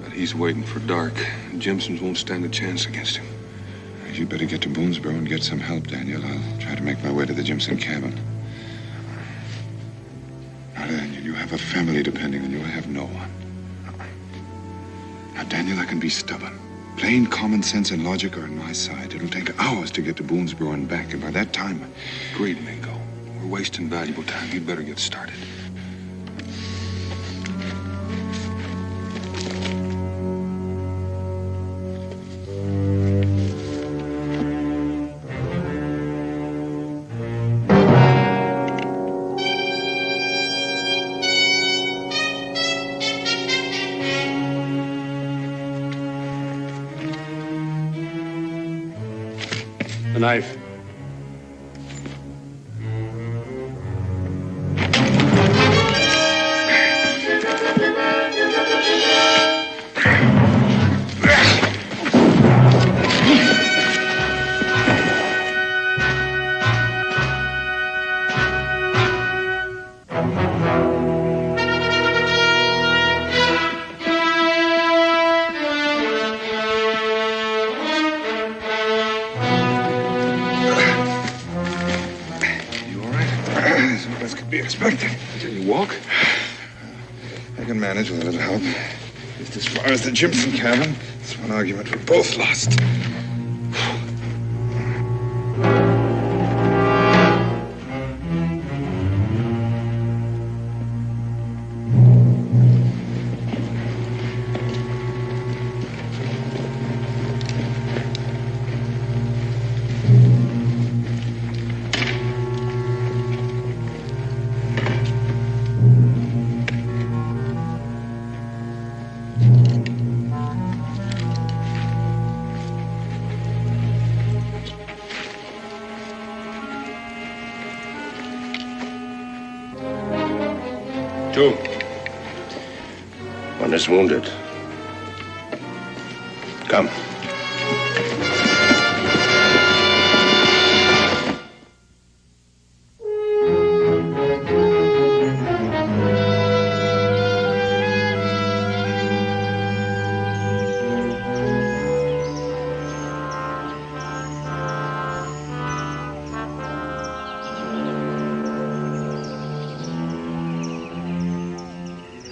But he's waiting for dark. The Jimsons won't stand a chance against him. You better get to Boonesboro and get some help, Daniel. I'll try to make my way to the Jimson cabin. Now, Daniel, you have a family depending on you. I have no one. Now, Daniel, I can be stubborn. Plain common sense and logic are on my side. It'll take hours to get to Boonesboro and back, and by that time... Agreed, Mingo. We're wasting valuable time. You'd better get started. The knife. Expected. Can you walk? I can manage with a little help. Just as far as the Jimson cabin. It's one argument we're both lost. too. One is wounded. Come.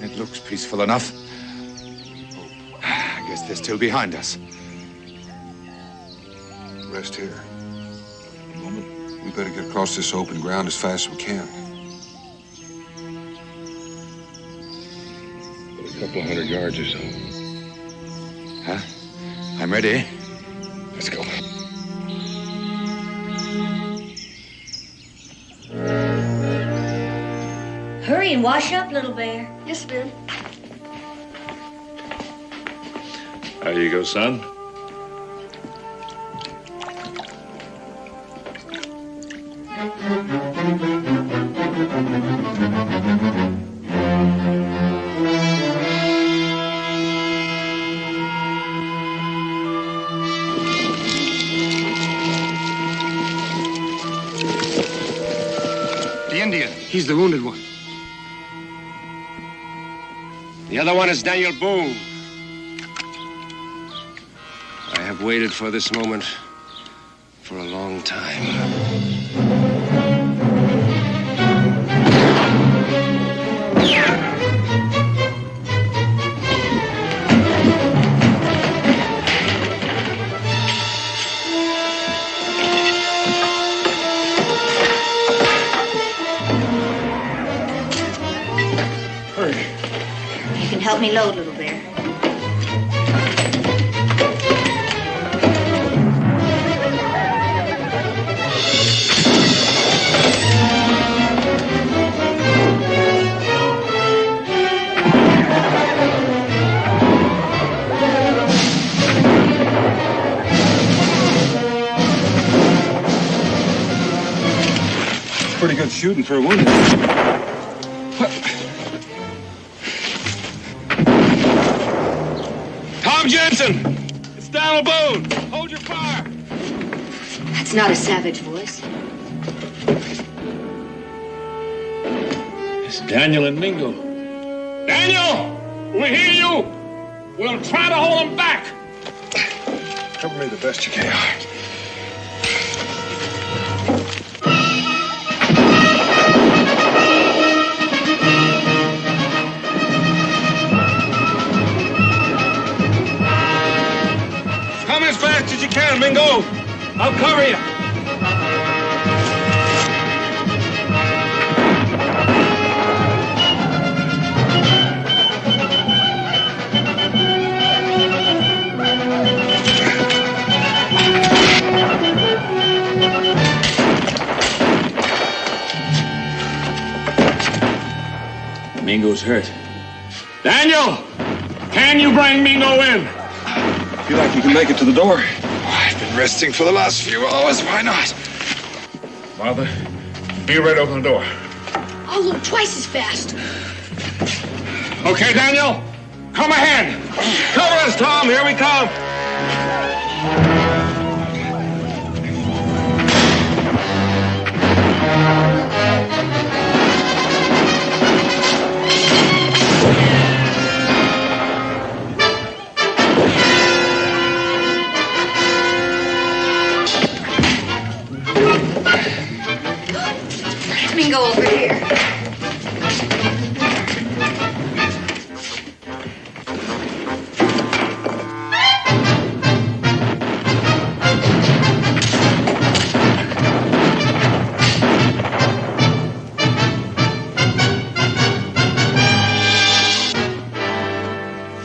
It looks peaceful enough. I guess they're still behind us. Rest here. A moment. We better get across this open ground as fast as we can. But a couple of 100 yards or so. Huh? I'm ready. Let's go. Hurry and wash up, little bear. Yes, ma'am. There you go, son. The Indian. He's the wounded one. The other one is Daniel Boone. I have waited for this moment for a long time. You can help me load, little bear. Pretty good shooting for a wounded. Tom Jensen! It's Donald Boone! Hold your fire! That's not a savage voice. It's Daniel and Mingo. Daniel! We hear you! We'll try to hold them back! Cover me the best you can. Come as fast as you can, Mingo! I'll cover you! Mingo's hurt. Daniel! Can you bring Mingo in? Feel like you can make it to the door. I've been resting for the last few hours. Why not? Martha, be ready to open the door. I'll load twice as fast. Okay, Daniel. Come ahead. Cover us, Tom! Here we come! Mingo over here.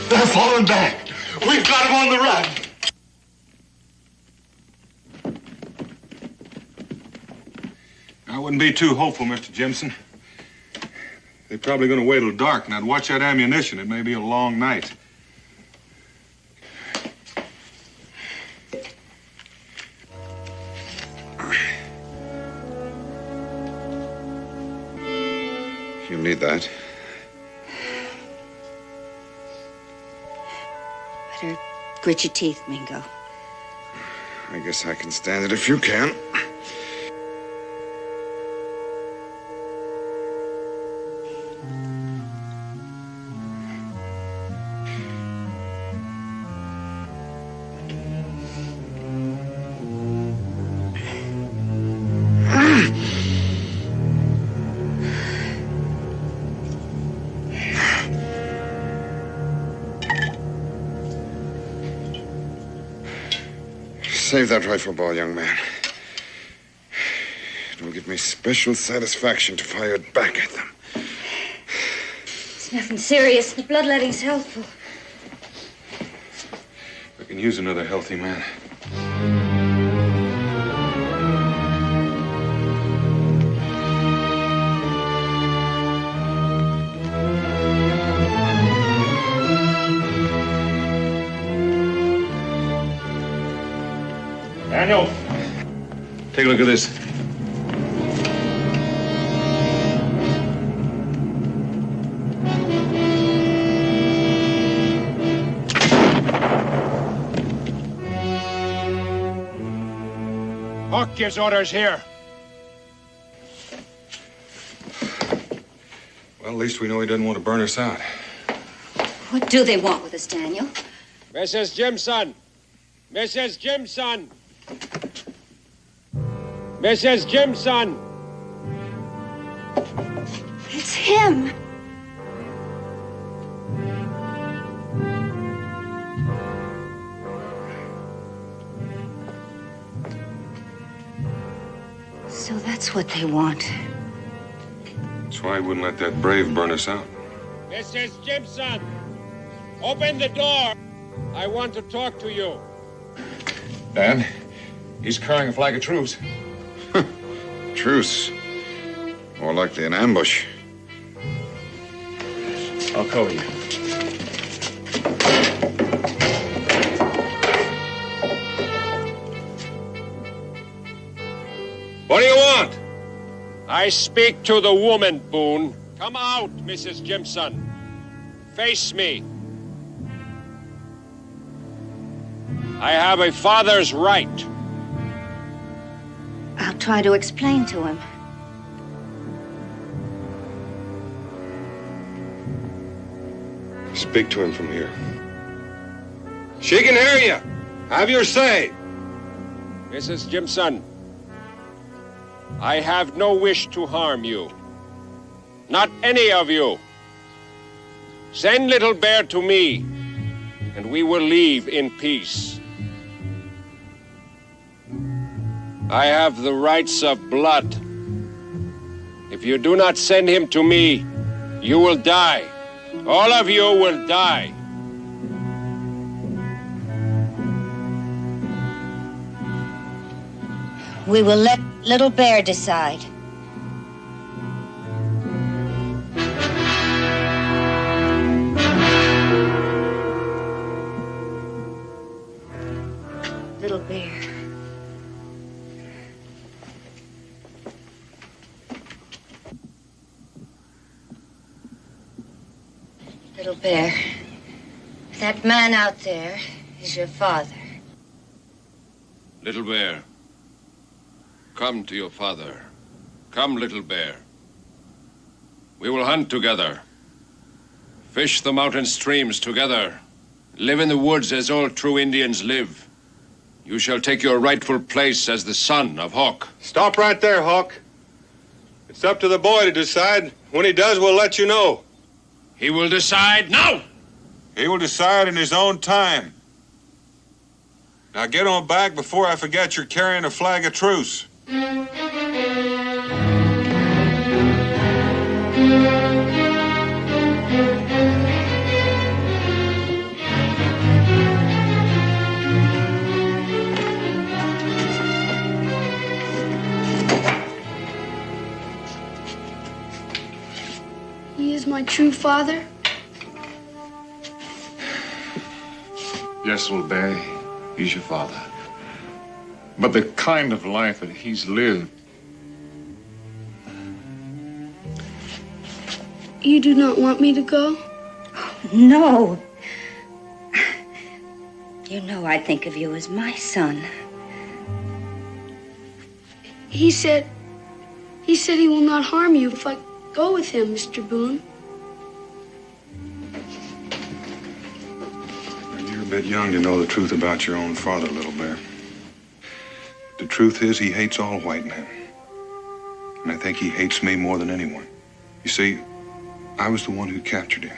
They're falling back. We've got them on the run. I wouldn't be too hopeful, Mr. Jimson. They're probably going to wait till dark, and I'd watch that ammunition. It may be a long night. You'll need that. Grit your teeth, Mingo. I guess I can stand it if you can. Save that rifle ball, young man. It will give me special satisfaction to fire it back at them. It's nothing serious. The bloodletting's healthful. I can use another healthy man. Daniel, take a look at this. Hawk gives orders here. Well, at least we know he doesn't want to burn us out. What do they want with us, Daniel? Mrs. Jimson! Mrs. Jimson! Mrs. Jimson! It's him. So that's what they want. That's why he wouldn't let that brave burn us out. Mrs. Jimson! Open the door! I want to talk to you. Dan, he's carrying a flag of truce. Truce. More likely an ambush. I'll cover you. What do you want? I speak to the woman, Boone. Come out, Mrs. Jimson. Face me. I have a father's right. I'll try to explain to him. Speak to him from here. She can hear you. Have your say. Mrs. Jimson, I have no wish to harm you. Not any of you. Send Little Bear to me, and we will leave in peace. I have the rights of blood. If you do not send him to me, you will die. All of you will die. We will let Little Bear decide. Little Bear. Little Bear, that man out there is your father. Little Bear, come to your father. Come, Little Bear. We will hunt together. Fish the mountain streams together. Live in the woods as all true Indians live. You shall take your rightful place as the son of Hawk. Stop right there, Hawk. It's up to the boy to decide. When he does, we'll let you know. He will decide now. He will decide in his own time. Now get on back before I forget you're carrying a flag of truce. He is my true father? Yes, Little Bear, he's your father. But the kind of life that he's lived. You do not want me to go? No. You know I think of you as my son. He said he will not harm you if I go with him, Mr. Boone. You're a bit young to know the truth about your own father, Little Bear. The truth is he hates all white men. And I think he hates me more than anyone. You see, I was the one who captured him.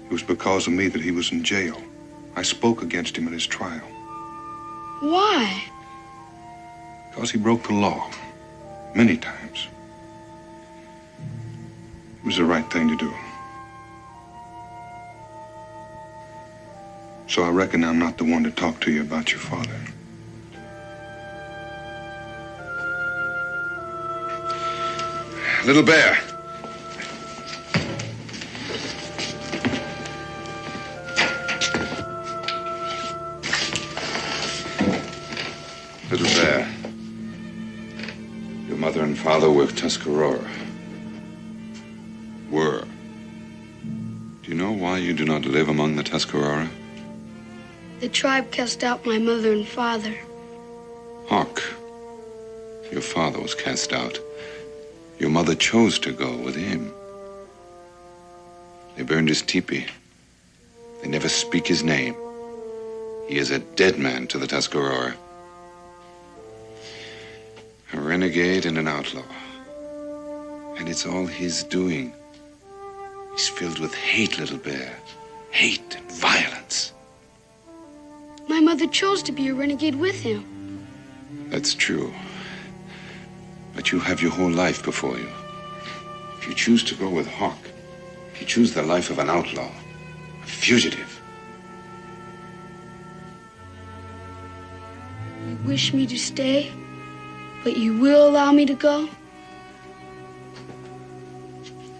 It was because of me that he was in jail. I spoke against him at his trial. Why? Because he broke the law. Many times. It was the right thing to do. So I reckon I'm not the one to talk to you about your father. Little Bear. Little Bear. Your mother and father were Tuscarora. Were. Do you know why you do not live among the Tuscarora? The tribe cast out my mother and father. Hawk. Your father was cast out. Your mother chose to go with him. They burned his teepee. They never speak his name. He is a dead man to the Tuscarora. A renegade and an outlaw. And it's all his doing. He's filled with hate, Little Bear. Hate and violence. My mother chose to be a renegade with him. That's true. But you have your whole life before you. If you choose to go with Hawk, you choose the life of an outlaw, a fugitive. You wish me to stay, but you will allow me to go?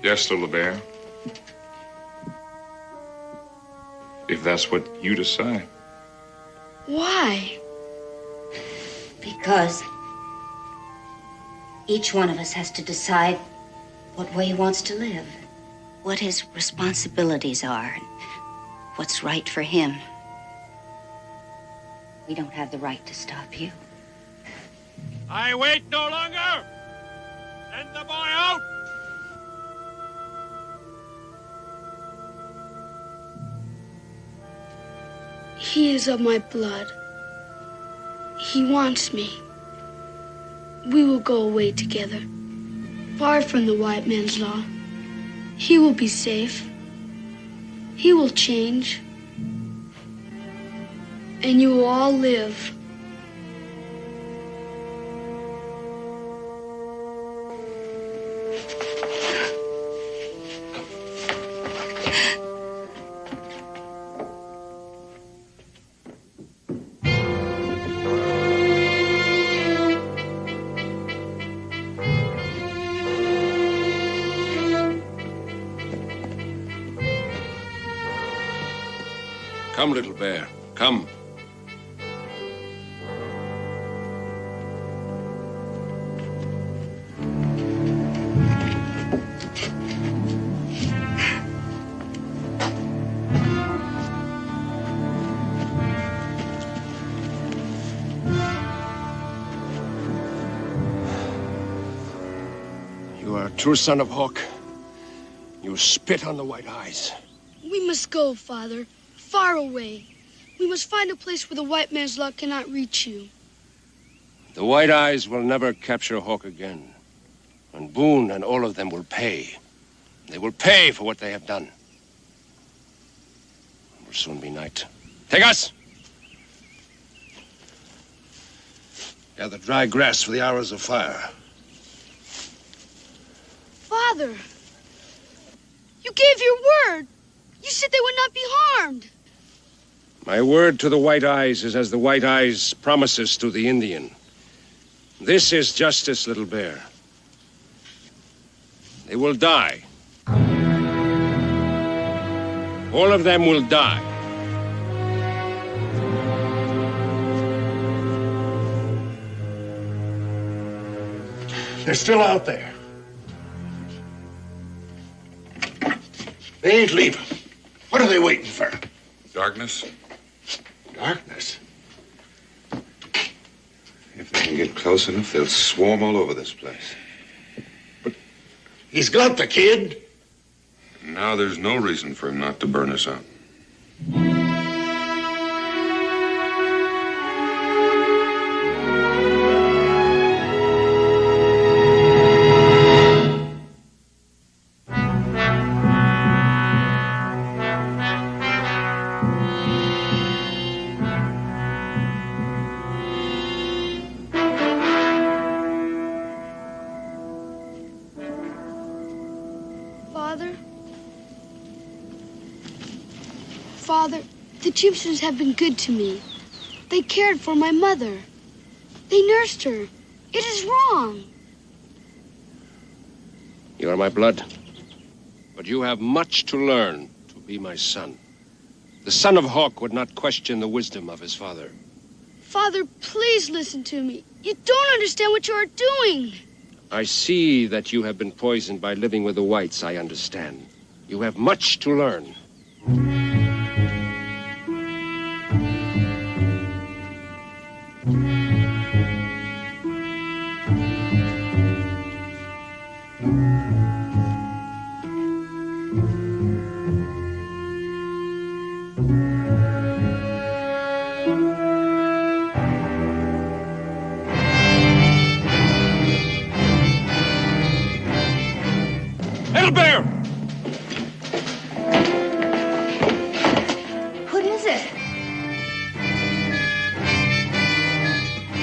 Yes, Little Bear. If that's what you decide. Why? Because each one of us has to decide what way he wants to live, what his responsibilities are, and what's right for him. We don't have the right to stop you. I wait no longer. Send the boy out. He is of my blood. He wants me. We will go away together, far from the white man's law. He will be safe. He will change. And you will all live. Come, Little Bear, come. You are a true son of Hawk. You spit on the white eyes. We must go, Father. Far away. We must find a place where the white man's law cannot reach you. The White Eyes will never capture Hawk again. And Boone and all of them will pay. They will pay for what they have done. It will soon be night. Take us! Gather dry grass for the hours of fire. Father, you gave your word. You said they would not be harmed. My word to the White Eyes is as the White Eyes promises to the Indian. This is justice, Little Bear. They will die. All of them will die. They're still out there. They ain't leaving. What are they waiting for? Darkness. Darkness? If they can get close enough, they'll swarm all over this place. He's got the kid. Now there's no reason for him not to burn us out. Father, the gypsies have been good to me. They cared for my mother. They nursed her. It is wrong. You are my blood, but you have much to learn to be my son. The son of Hawk would not question the wisdom of his father. Father, please listen to me. You don't understand what you are doing. I see that you have been poisoned by living with the whites, I understand. You have much to learn. Bear! What is it?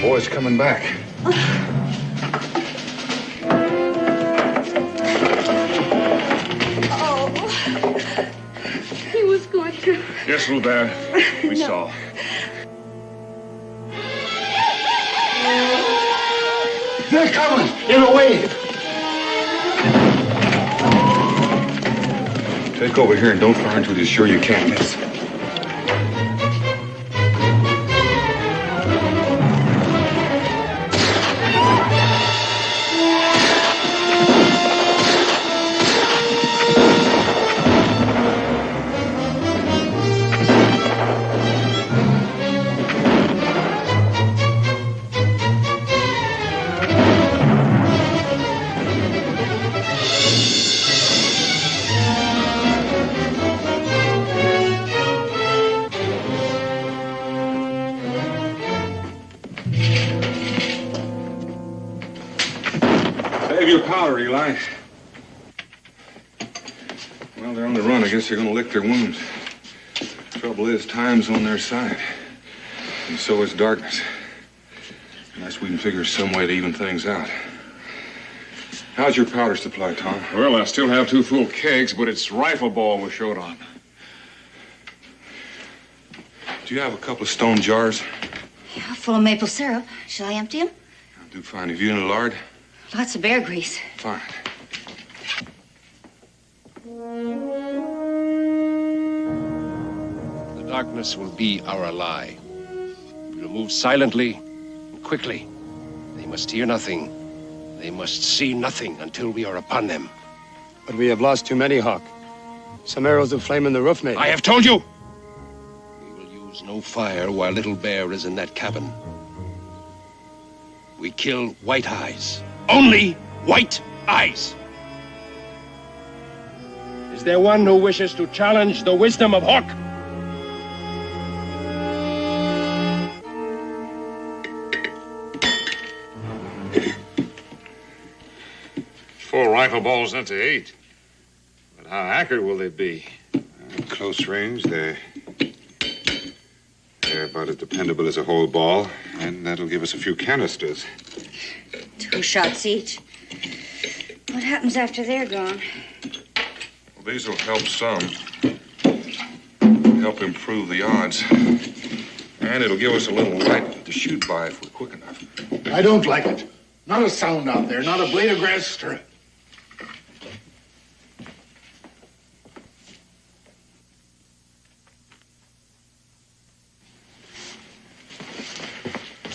Boy's coming back. Oh. He was going to. Yes, little bear. We saw. They're coming in a wave. Take over here and don't fire until you're sure you can't miss. Save your powder, Eli. Well, they're on the run. I guess they're gonna lick their wounds. Trouble is, time's on their side. And so is darkness. Unless we can figure some way to even things out. How's your powder supply, Tom? Well, I still have 2 full kegs, but it's rifle ball we're short on. Do you have a couple of stone jars? Yeah, full of maple syrup. Shall I empty them? I'll do fine. Have you any lard? Lots of bear grease. Fine. The darkness will be our ally. We will move silently and quickly. They must hear nothing. They must see nothing until we are upon them. But we have lost too many, Hawk. Some arrows of flame in the roof, maybe. I have told you! We will use no fire while Little Bear is in that cabin. We kill white eyes. Only white eyes. Is there one who wishes to challenge the wisdom of Hawk? Four rifle balls into 8. But how accurate will they be? At close range, they're about as dependable as a whole ball, and that'll give us a few canisters. 2 shots each. What happens after they're gone? Well, these will help some. Help improve the odds. And it'll give us a little light to shoot by if we're quick enough. I don't like it. Not a sound out there, not a blade of grass stirring.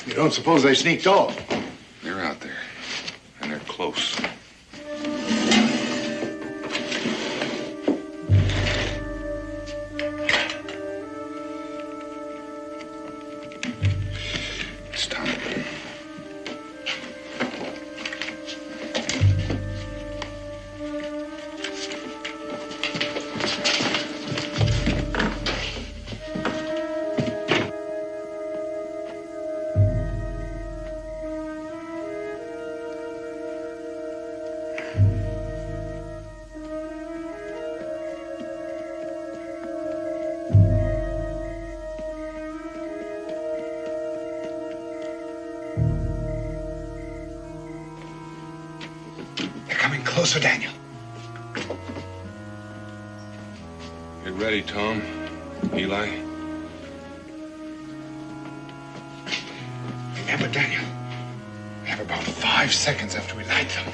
You don't suppose they sneaked off? They're out there, and they're close. closer, Daniel. Get ready, Tom. Eli. Remember, Daniel, we have about 5 seconds after we light them.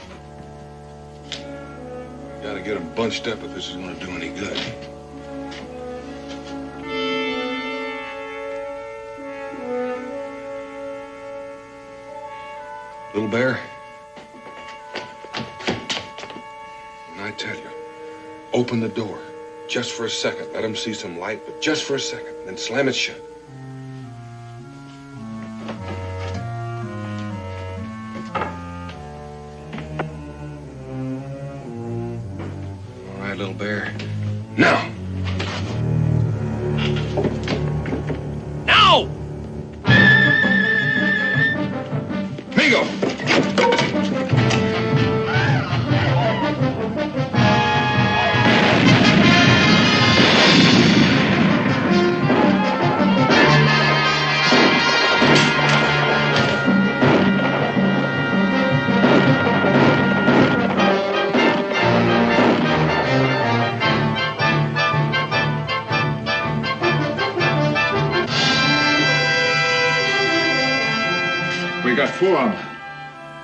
Gotta get them bunched up if this is gonna do any good. Little Bear, when I tell you, open the door just for a second. Let them see some light, but just for a second, then slam it shut. All right, Little Bear. Now! Now! Bingo!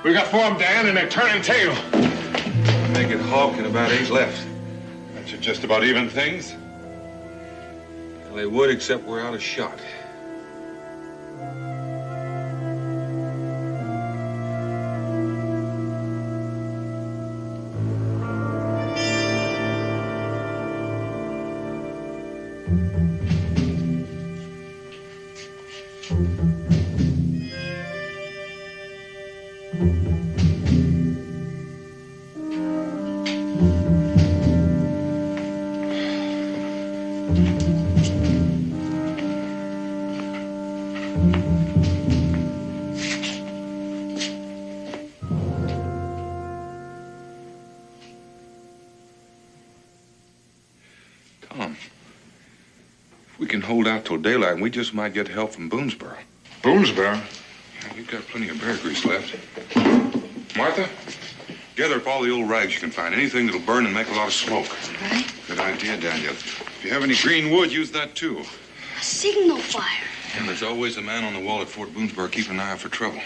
We got 4 of them, Dan, and they're turning tail. Make it Hawk and about 8 left. That should just about even things. Well, they would, except we're out of shot. We can hold out till daylight, and we just might get help from Boonesboro. Boonesboro? Yeah, we've got plenty of bear grease left. Martha, gather up all the old rags you can find. Anything that'll burn and make a lot of smoke. All right. Good idea, Daniel. If you have any green wood, use that too. A signal fire. And there's always a man on the wall at Fort Boonesboro keeping an eye out for trouble.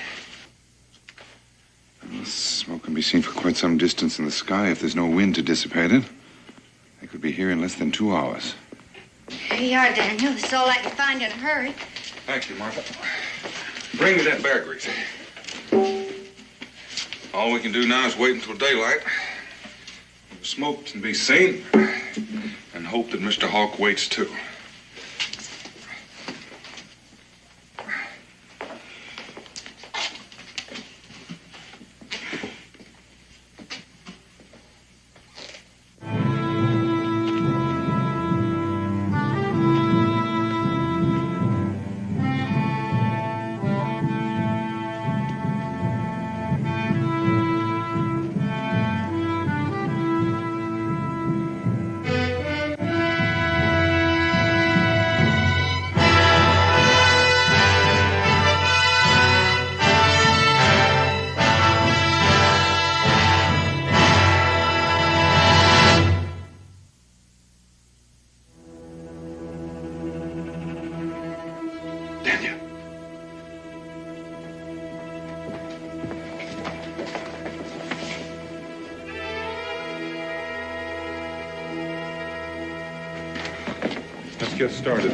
Well, smoke can be seen for quite some distance in the sky if there's no wind to dissipate it. They could be here in less than 2 hours. Here you are, Daniel. That's all I can find in a hurry. Thank you, Martha. Bring me that bear grease. All we can do now is wait until daylight. The smoke can be seen, and hope that Mr. Hawk waits too. Let's get started.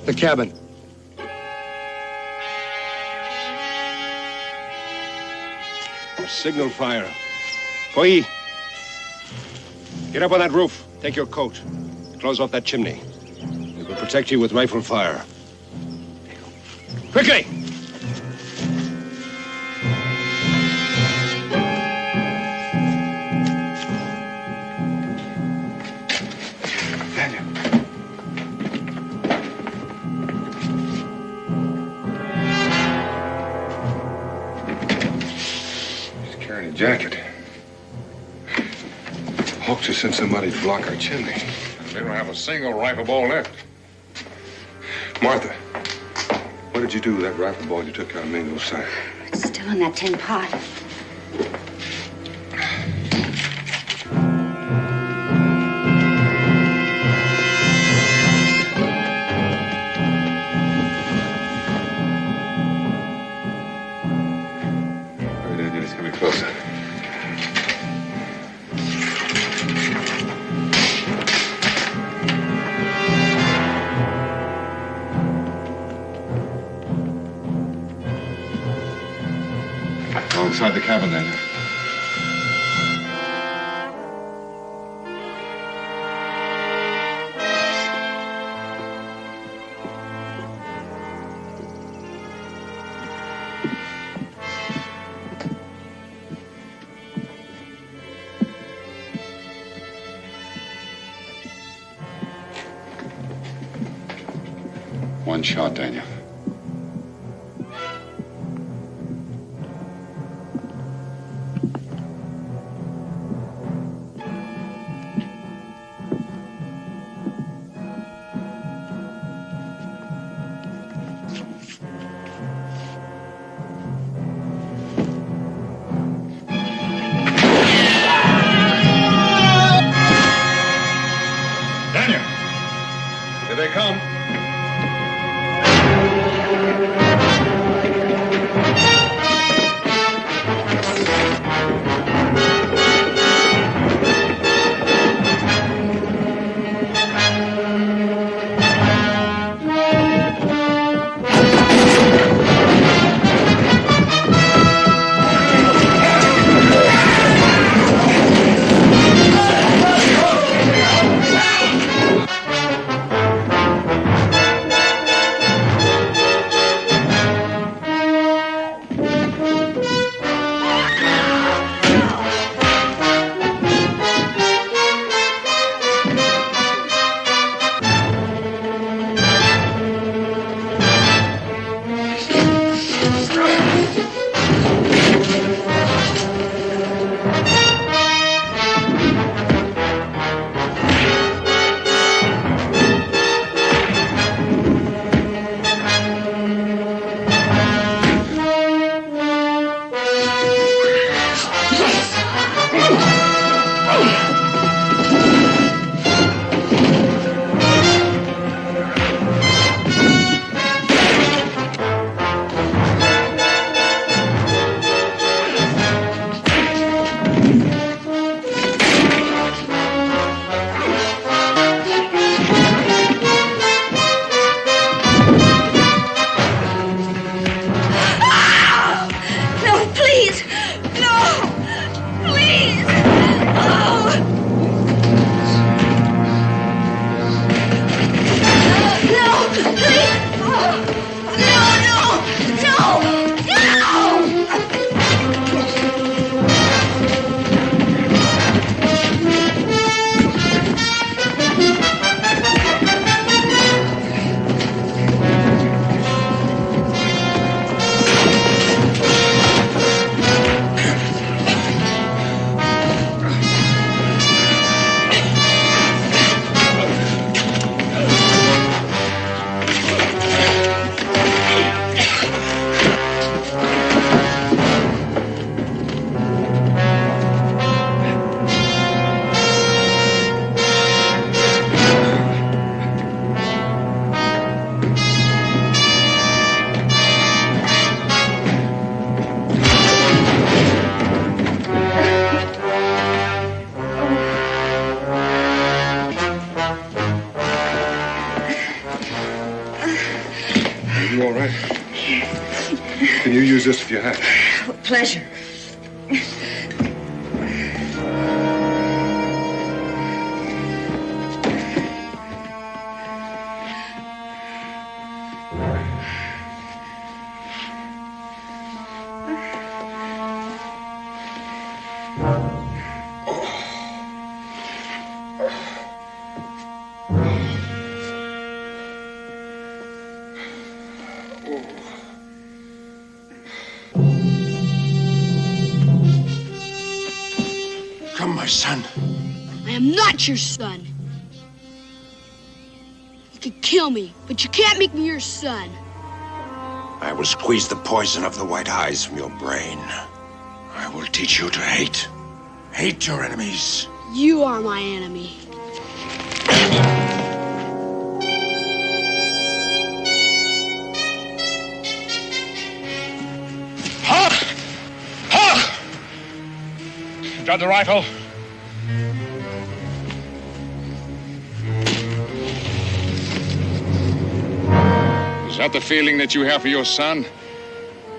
The cabin. Signal fire. Poi, get up on that roof. Take your coat. Close off that chimney. It will protect you with rifle fire. Quickly! a jacket. Hawks just sent somebody to block our chimney. They don't have a single rifle ball left. Martha, what did you do with that rifle ball you took out of Mingo's side? It's still in that tin pot. It's coming closer. Go inside the cabin, then. One shot, Daniel. Daniel! Here they come. You all right? Can you use this if you have? Pleasure. son. I am not your son. You could kill me, but you can't make me your son. I will squeeze the poison of the white eyes from your brain. I will teach you to hate. Hate your enemies. You are my enemy. Got the rifle? Is that the feeling that you have for your son?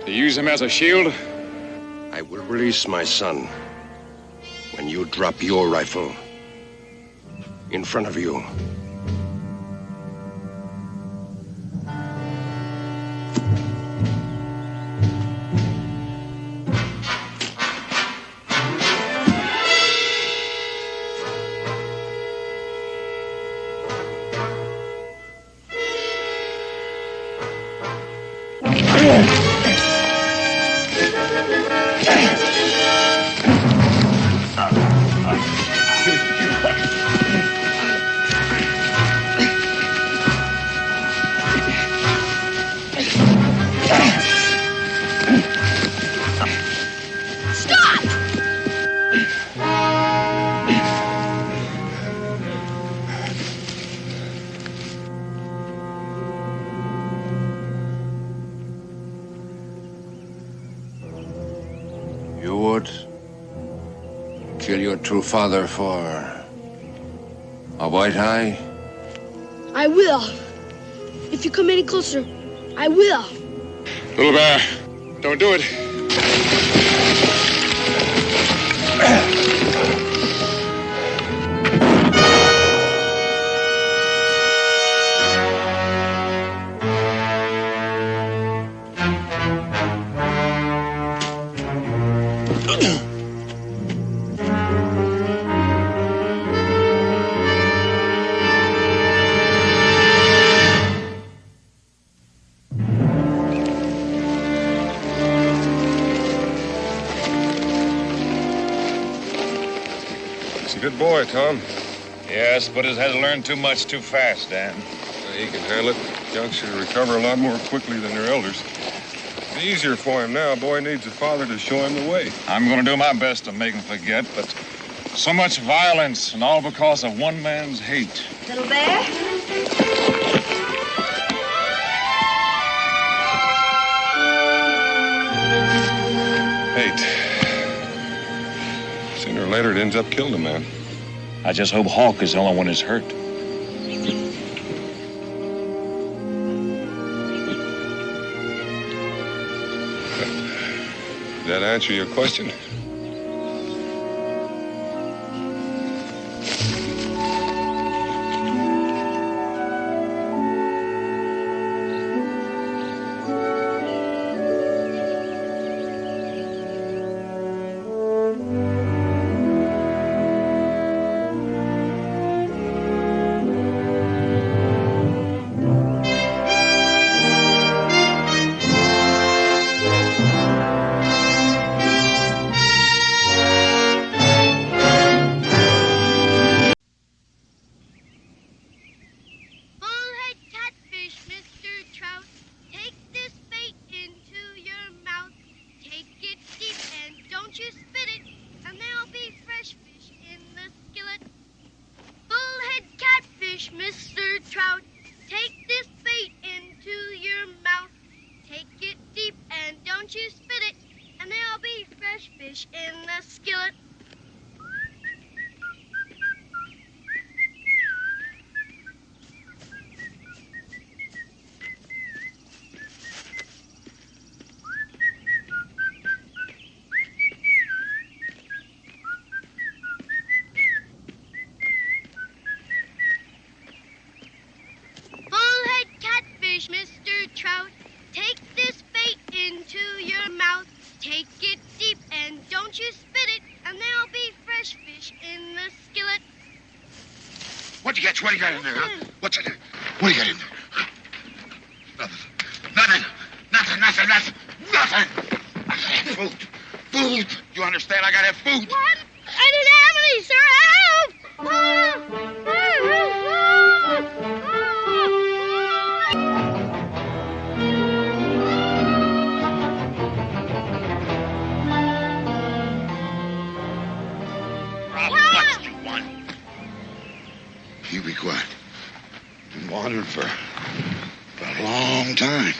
To use him as a shield? I will release my son when you drop your rifle in front of you. You would kill your true father for a white eye? I will. If you come any closer, I will. Little Bear, don't do it. Good boy, Tom. Yes, but it has learned too much too fast, Dan. He can handle it. Young should recover a lot more quickly than their elders. It'll be easier for him now. Boy needs a father to show him the way. I'm going to do my best to make him forget, but so much violence, and all because of one man's hate. Little Bear? Hate. Sooner or later, it ends up killing a man. I just hope Hawk is the only one who's hurt. Does that answer your question? Mr. Trout, take this bait into your mouth. Take it deep and don't you spit it, and there'll be fresh fish in the skillet. Mr. Trout, take this bait into your mouth. Take it deep and don't you spit it, and there'll be fresh fish in the skillet. What do you got? What do you got in there, huh? What's in there? What do you got in there? Nothing. Nothing. I gotta have food. Food. You understand? I gotta have food. What? I didn't have any sir, help! What you want? You be quiet. Been wandering for a long time.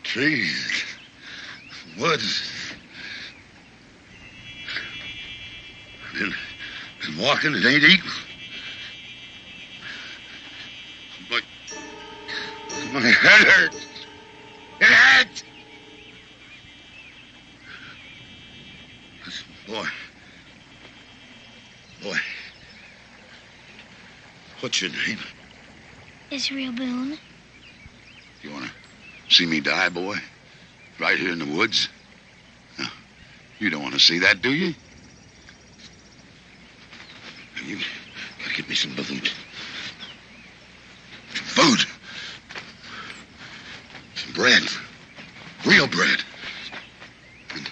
Trees, woods. Been walking, it ain't eating. But my head hurts. It hurts. Listen, boy. What's your name? Israel Boone. You want to see me die, boy? Right here in the woods? No, you don't want to see that, do you? You gotta get me some food. Food. Some bread. Real bread. And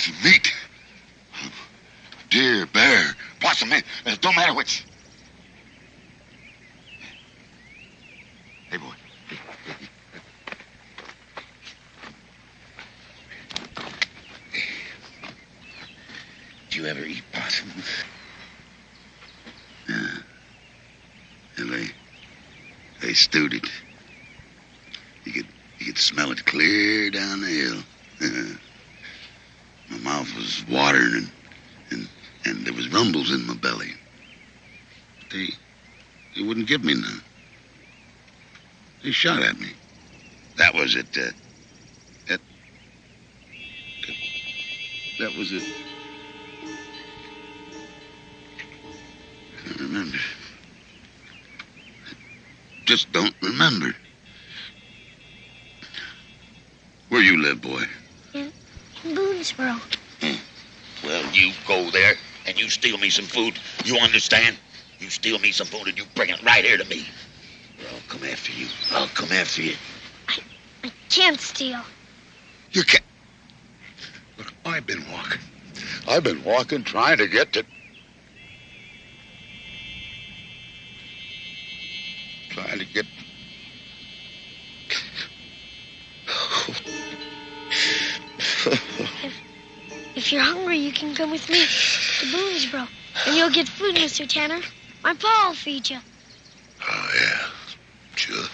some meat. Deer, bear, possum, it don't matter which. Hey, boy. Did you ever eat possum? Yeah. And they stewed it. You could smell it clear down the hill. My mouth was watering and there was rumbles in my belly. But they wouldn't give me none. They shot at me. That was it. That was it. I can't remember. Just don't remember. Where you live, boy? In Boonesboro. Well, you go there and you steal me some food. You understand? You steal me some food and you bring it right here to me. Or I'll come after you. I'll come after you. I can't steal. You can't. Look, I've been walking. I've been walking trying to get to... Trying to get... If you're hungry, you can come with me to Boonesboro, and you'll get food, Mr. Tanner. My pa will feed you. Oh, yeah. Sure.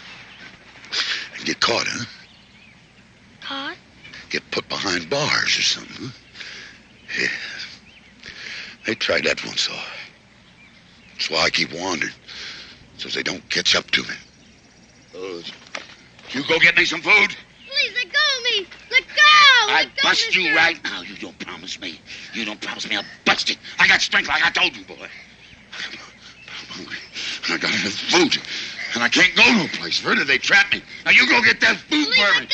And get caught, huh? Caught? Get put behind bars or something, huh? Yeah. They tried that once, so... That's why I keep wandering. So they don't catch up to me. You go get me some food? Please, let go of me! Let go! I bust you right now. You don't promise me. You don't promise me. I'll bust you. I got strength like I told you, boy. I'm hungry. And I got enough food. And I can't go no place. Further, they trap me. Now you go get that food for me.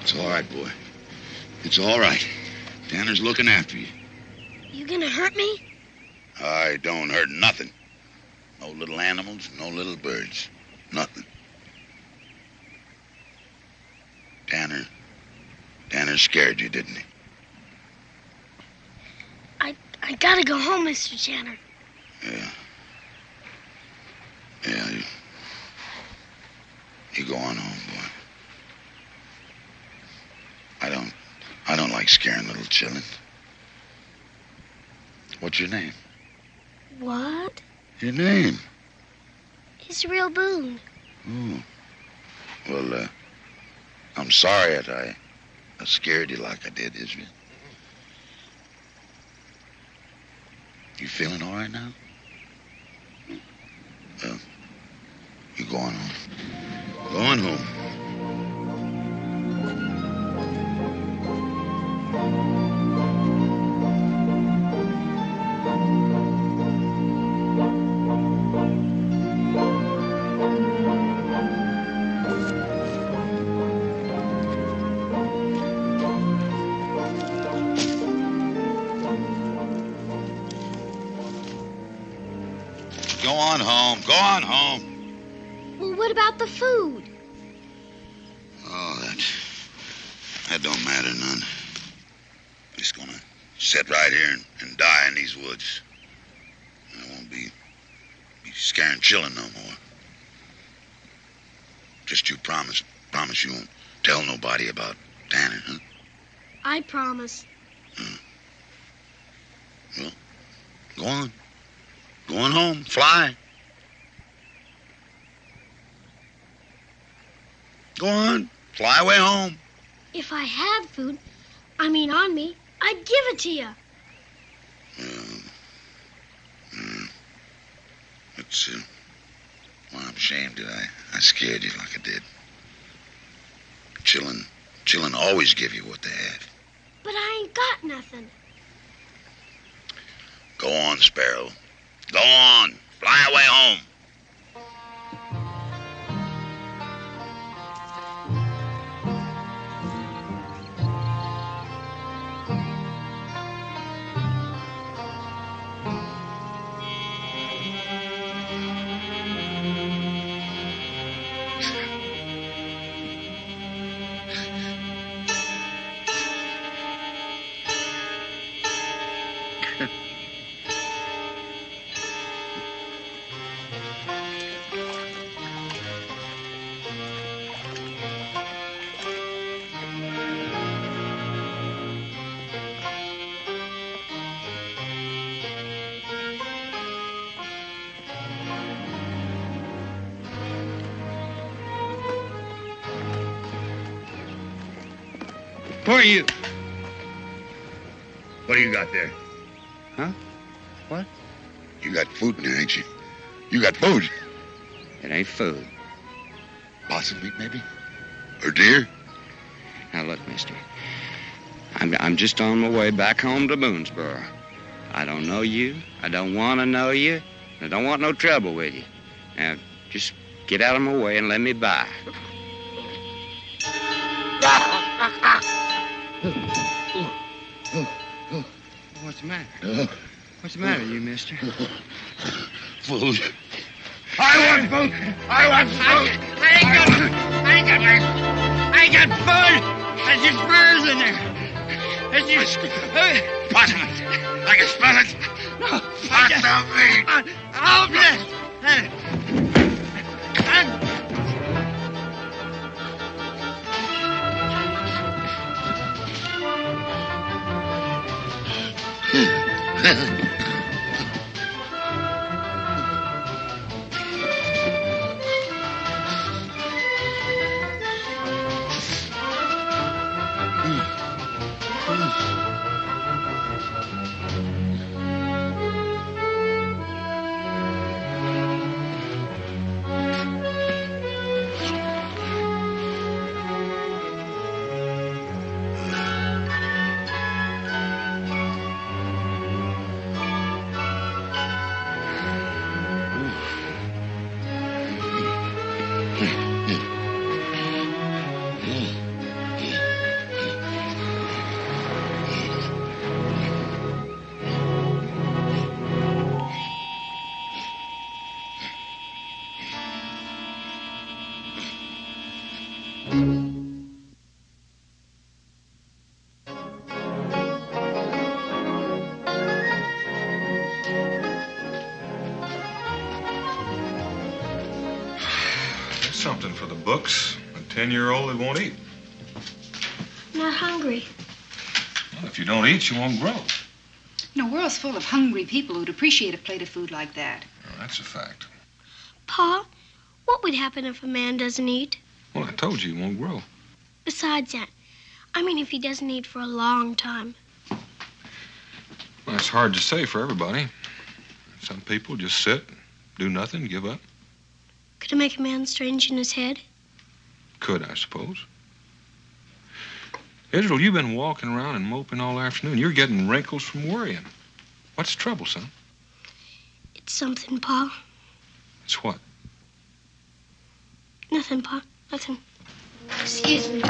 It's all right, boy. It's all right. Tanner's looking after you. You gonna hurt me? I don't hurt nothing. No little animals, no little birds. Nothing. Tanner scared you, didn't he? I gotta go home, Mr. Tanner. Yeah. You go on home, boy. I don't like scaring little children. What's your name? What? Your name? Israel Boone. Oh. Well, I'm sorry that I scared you like I did, Israel. You feeling all right now? Well, you go on home. Go on home. Go on home. Go on home. Well, what about the food? Oh, that don't matter none. Just gonna sit right here and die in these woods. I won't be scaring children no more. Just you promise you won't tell nobody about Tanner, huh? I promise. Well, go on. Go on home. Fly. Go on. Fly away home. If I had food, on me, I'd give it to you. Well, I'm ashamed that I scared you like I did. Children always give you what they have. But I ain't got nothing. Go on, Sparrow. Go on. Fly away home. Who are you? What do you got there? Huh? What? You got food in there, ain't you? You got food. It ain't food. Possum meat, maybe? Or deer? Now, look, mister. I'm just on my way back home to Boonesboro. I don't know you. I don't want to know you. I don't want no trouble with you. Now, just get out of my way and let me by. What's the matter? What's the matter, you mister? Food. I want food. I want food. I ain't got food. There's your spurs in there. There's your Possum. I can smell it. No. Possum meat. Open it. something for the books. A 10-year-old that won't eat. I'm not hungry. Well, if you don't eat, you won't grow. No, world's full of hungry people who'd appreciate a plate of food like that. Well, that's a fact. Pa, what would happen if a man doesn't eat? Well, I told you, he won't grow. Besides that, I mean if he doesn't eat for a long time. Well, it's hard to say for everybody. Some people just sit, do nothing, give up. Could it make a man strange in his head? Could, I suppose. Israel, you've been walking around and moping all afternoon. You're getting wrinkles from worrying. What's the trouble, son? It's something, Pa. It's what? Nothing, Pa. Nothing. Excuse me.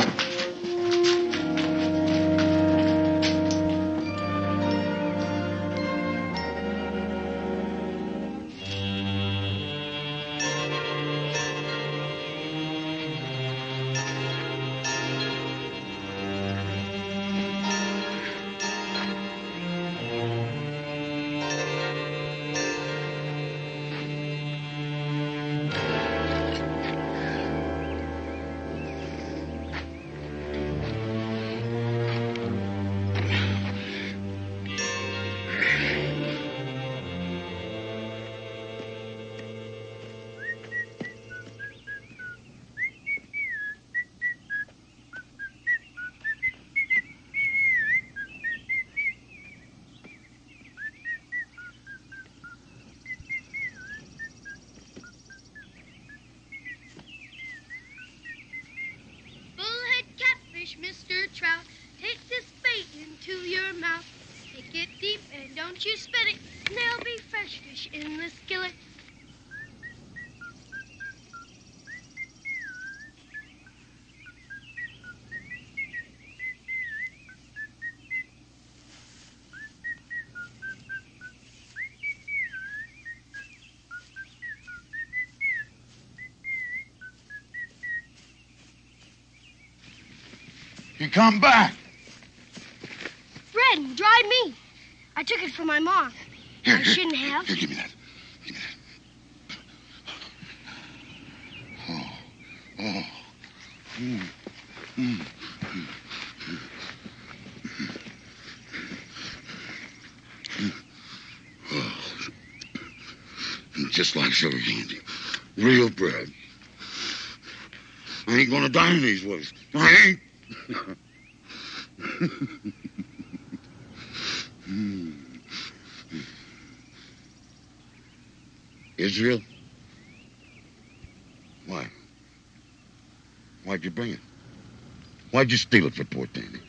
Mr. Trout, take this bait into your mouth. Take it deep and don't you spit it, and there'll be fresh fish in the skillet. You come back. Bread and dried meat. I took it from my mom. I shouldn't have. Here, give me that. Give me that. Oh. Just like sugar candy. Real bread. I ain't gonna die in these woods. I ain't. Israel? Why? Why'd you bring it? Why'd you steal it for poor Danny?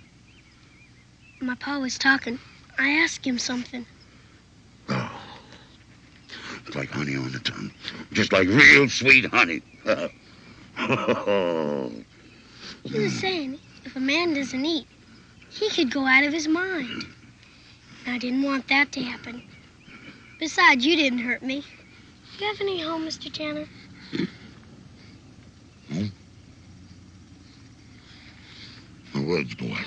My pa was talking. I asked him something. Oh. It's like honey on the tongue. Just like real sweet honey. He was saying if a man doesn't eat, he could go out of his mind. I didn't want that to happen. Besides, you didn't hurt me. Do you have any home, Mr. Tanner? Home? The woods, boy.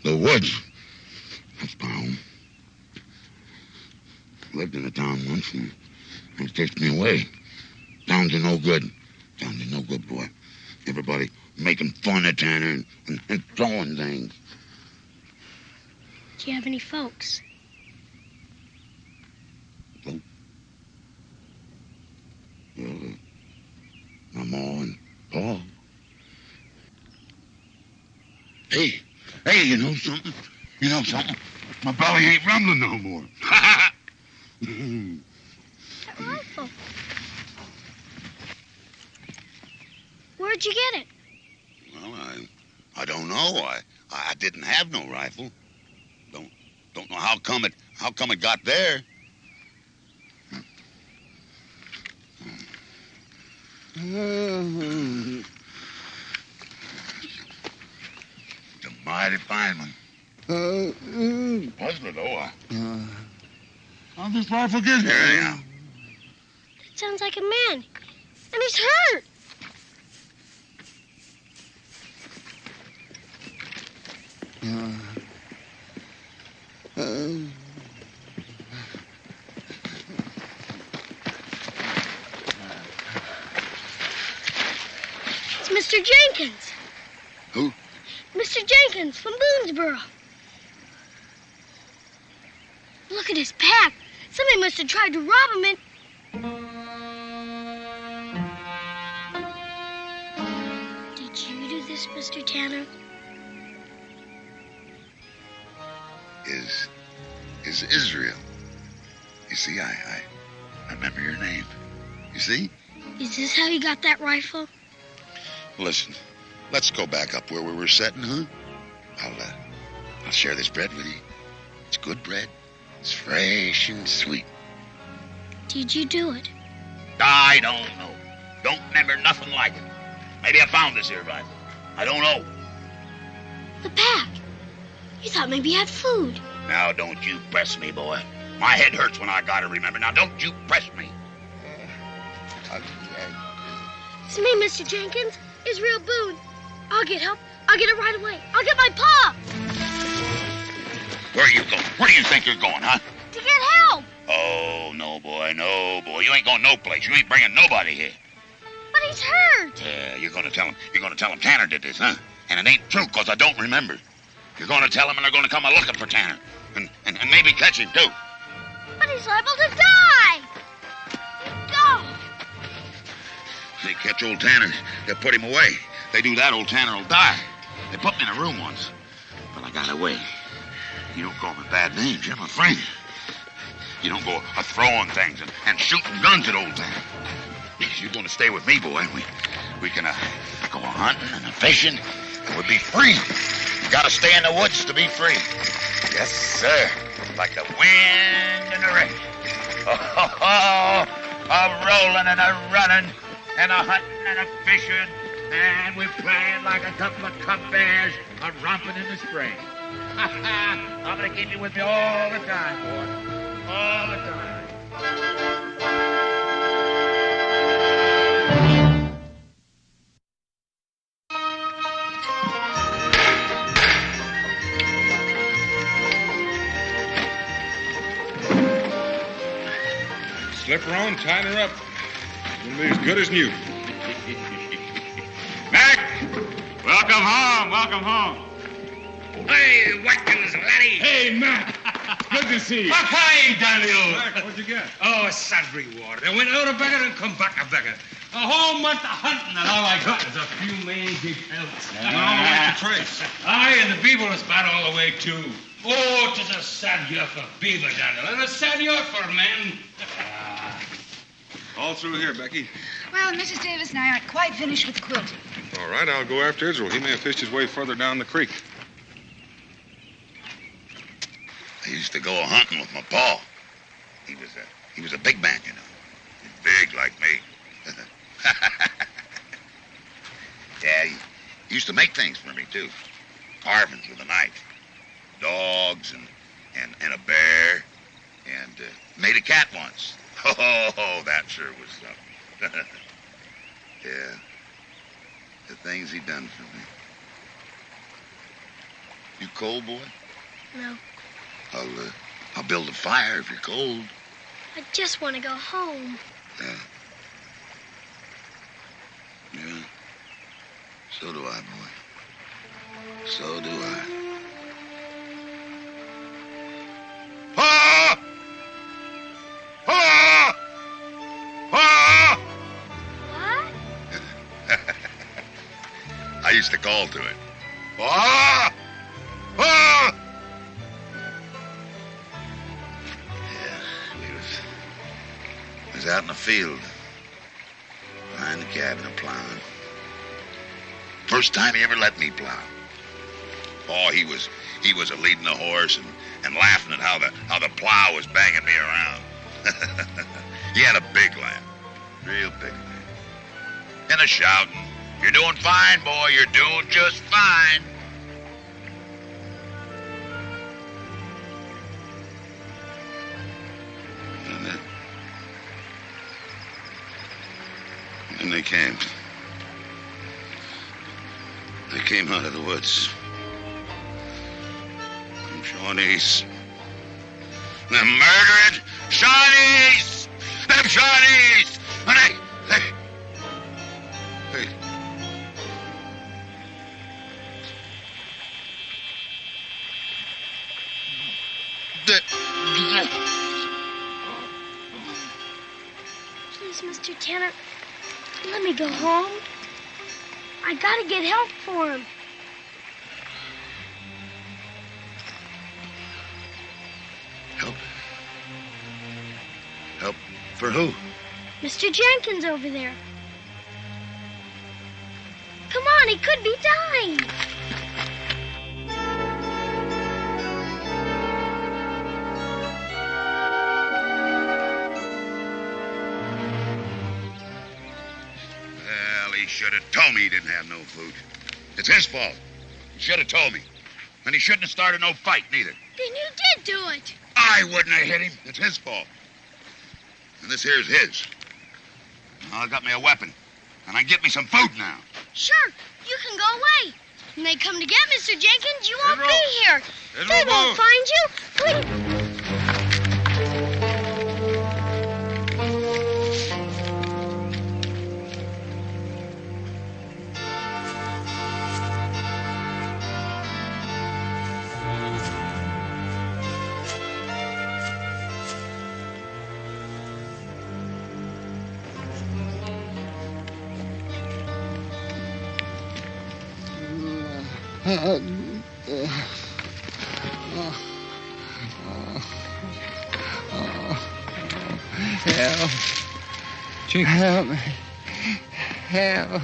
The woods. That's my home. Lived in a town once and they chased me away. Down to no good. Down to no good, boy. Everybody making fun of Tanner and throwing things. Do you have any folks? Well, my ma and pa. Hey, you know something? You know something? My belly ain't rumbling no more. That rifle. Where'd you get it? Well, I don't know. I didn't have no rifle. Don't know how come it got there. It's a mighty fine one. Puzzler, though. How'd this rifle get here, anyhow? It sounds like a man. And he's hurt. Jenkins. Who? Mr. Jenkins from Boonesboro. Look at his pack. Somebody must have tried to rob him and... Did you do this, Mr. Tanner? Is Israel. You see, I remember your name. You see? Is this how you got that rifle? Listen, let's go back up where we were sitting, huh? I'll share this bread with you. It's good bread. It's fresh and sweet. Did you do it? I don't know. Don't remember nothing like it. Maybe I found this here rifle. I don't know. The pack. You thought maybe you had food. Now, don't you press me, boy. My head hurts when I gotta remember. Now, don't you press me. It's me, Mr. Jenkins. Israel Boone. I'll get help. I'll get it right away. I'll get my pa. Where are you going? Where do you think you're going, huh? To get help. Oh, no, boy. No, boy. You ain't going no place. You ain't bringing nobody here. But he's hurt. Yeah, you're gonna tell him. You're gonna tell him Tanner did this, huh? And it ain't true, because I don't remember. You're gonna tell him, and they're gonna come a-looking for Tanner. And maybe catch him, too. But he's liable to die. Go. They catch old Tanner, they'll put him away. They do that, old Tanner will die. They put me in a room once, but I got away. You don't call me bad names, you're my friend. You don't go a-throwing things and shooting guns at old Tanner. You're gonna stay with me, boy. We can go a-hunting and a-fishing, and we'll be free. You gotta stay in the woods to be free. Yes, sir. Like the wind and the rain. Oh, a-rolling and a-running, and a-hunting and a-fishing, and we're playing like a couple of cub bears a-romping in the spring. I'm gonna keep you with me all the time, boy. All the time. Slip her on, tighten her up. It'll be as good as new. Mac! Welcome home, welcome home. Hey, Watkins, laddie. Hey, Mac. Good to see you. Okay, Daniel. Mac, what'd you get? Oh, a sad reward. I went out a beggar and come back a beggar. A whole month of hunting, and all I got is a few mangy pelts. What's the trace? Aye, and the beaver was bad all the way, too. Oh, 'tis a sad year for beaver, Daniel, and a sad year for men. All through here, Becky. Well, Mrs. Davis and I aren't quite finished with the quilting. All right, I'll go after Israel. He may have fished his way further down the creek. I used to go hunting with my pa. He was a big man, you know. Big like me. Yeah, he used to make things for me, too. Carvings with a knife. Dogs and a bear. And made a cat once. Oh, that sure was something. Yeah. The things he done for me. You cold, boy? No. I'll build a fire if you're cold. I just want to go home. Yeah. Yeah. So do I, boy. So do I. Ah! Ah! Ah! What? I used to call to it. Ah! Ah! We was out in the field, behind the cabin, plowing. First time he ever let me plow. Oh, he was a leading the horse and laughing at how the plow was banging me around. He had a big lamp, real big lamp, and a shouting, "You're doing fine, boy. You're doing just fine." And they came. They came out of the woods. Them Shawnees. Them murdered Shawnees! Them Shawnees! And Mr. Tennant. Let me go home. I gotta get help for him. Help? Help for who? Mr. Jenkins over there. Come on, he could be dying. Well, he should have told me he didn't have no food. It's his fault. He should have told me. And he shouldn't have started no fight, neither. Then you did do it. I wouldn't have hit him. It's his fault. And this here's his. Now, I got me a weapon. And I get me some food now. Sure, you can go away. When they come to get Mr. Jenkins, you won't be here. They won't find you. Please. Help. Jenkins. Help me. Help.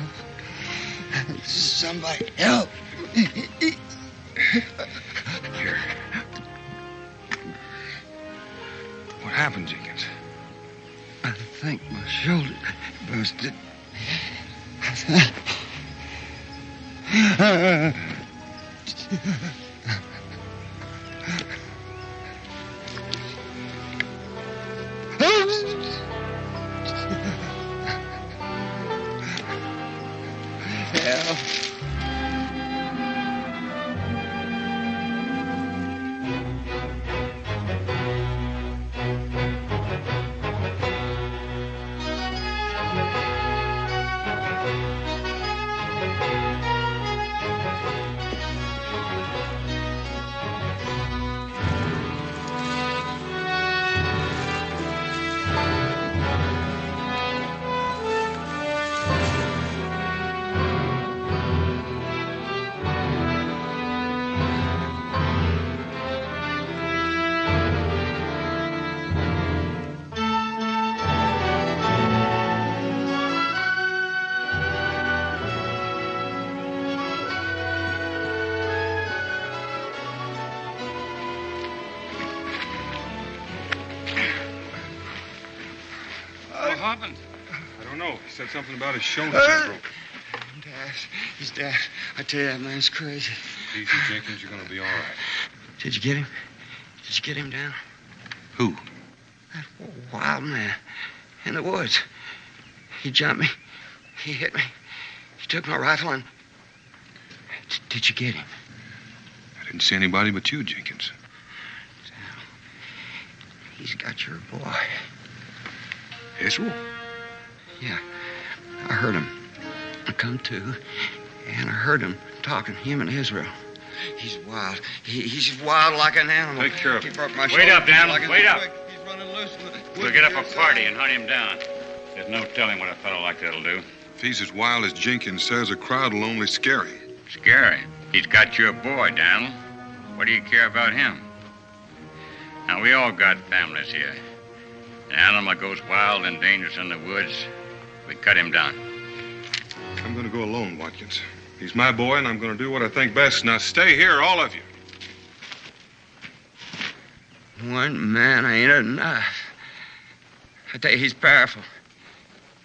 Somebody help. Here. What happened, Jenkins? I think my shoulder busted. Help. happened? I don't know. He said something about his shoulder being broken. Dad, he's dead. I tell you, that man's crazy. Easy, Jenkins. You're going to be all right. Did you get him? Did you get him down? Who? That wild man in the woods. He jumped me. He hit me. He took my rifle and... Did you get him? I didn't see anybody but you, Jenkins. He's got your boy. Israel? Yeah. I heard him. I come to, and I heard him talking, him and Israel. He's wild. He's wild like an animal. Take care of He him. broke my Wait shoulder up, Dan. like Wait up. He's running loose. We'll get up a party and hunt him down. There's no telling what a fellow like that'll do. If he's as wild as Jenkins says, a crowd will only scare him. Scary. He's got your boy, Donald. What do you care about him? Now, we all got families here. An animal goes wild and dangerous in the woods, we cut him down. I'm going to go alone, Watkins. He's my boy, and I'm going to do what I think best. Now, stay here, all of you. One man ain't enough. I tell you, he's powerful.